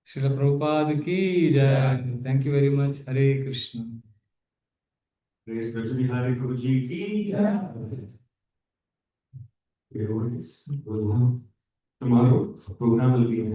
Srila Prabhupada ki jai. Thank you very much. Hare Krishna. Praise Bihari Prabhuji ki jai. Tomorrow program will be in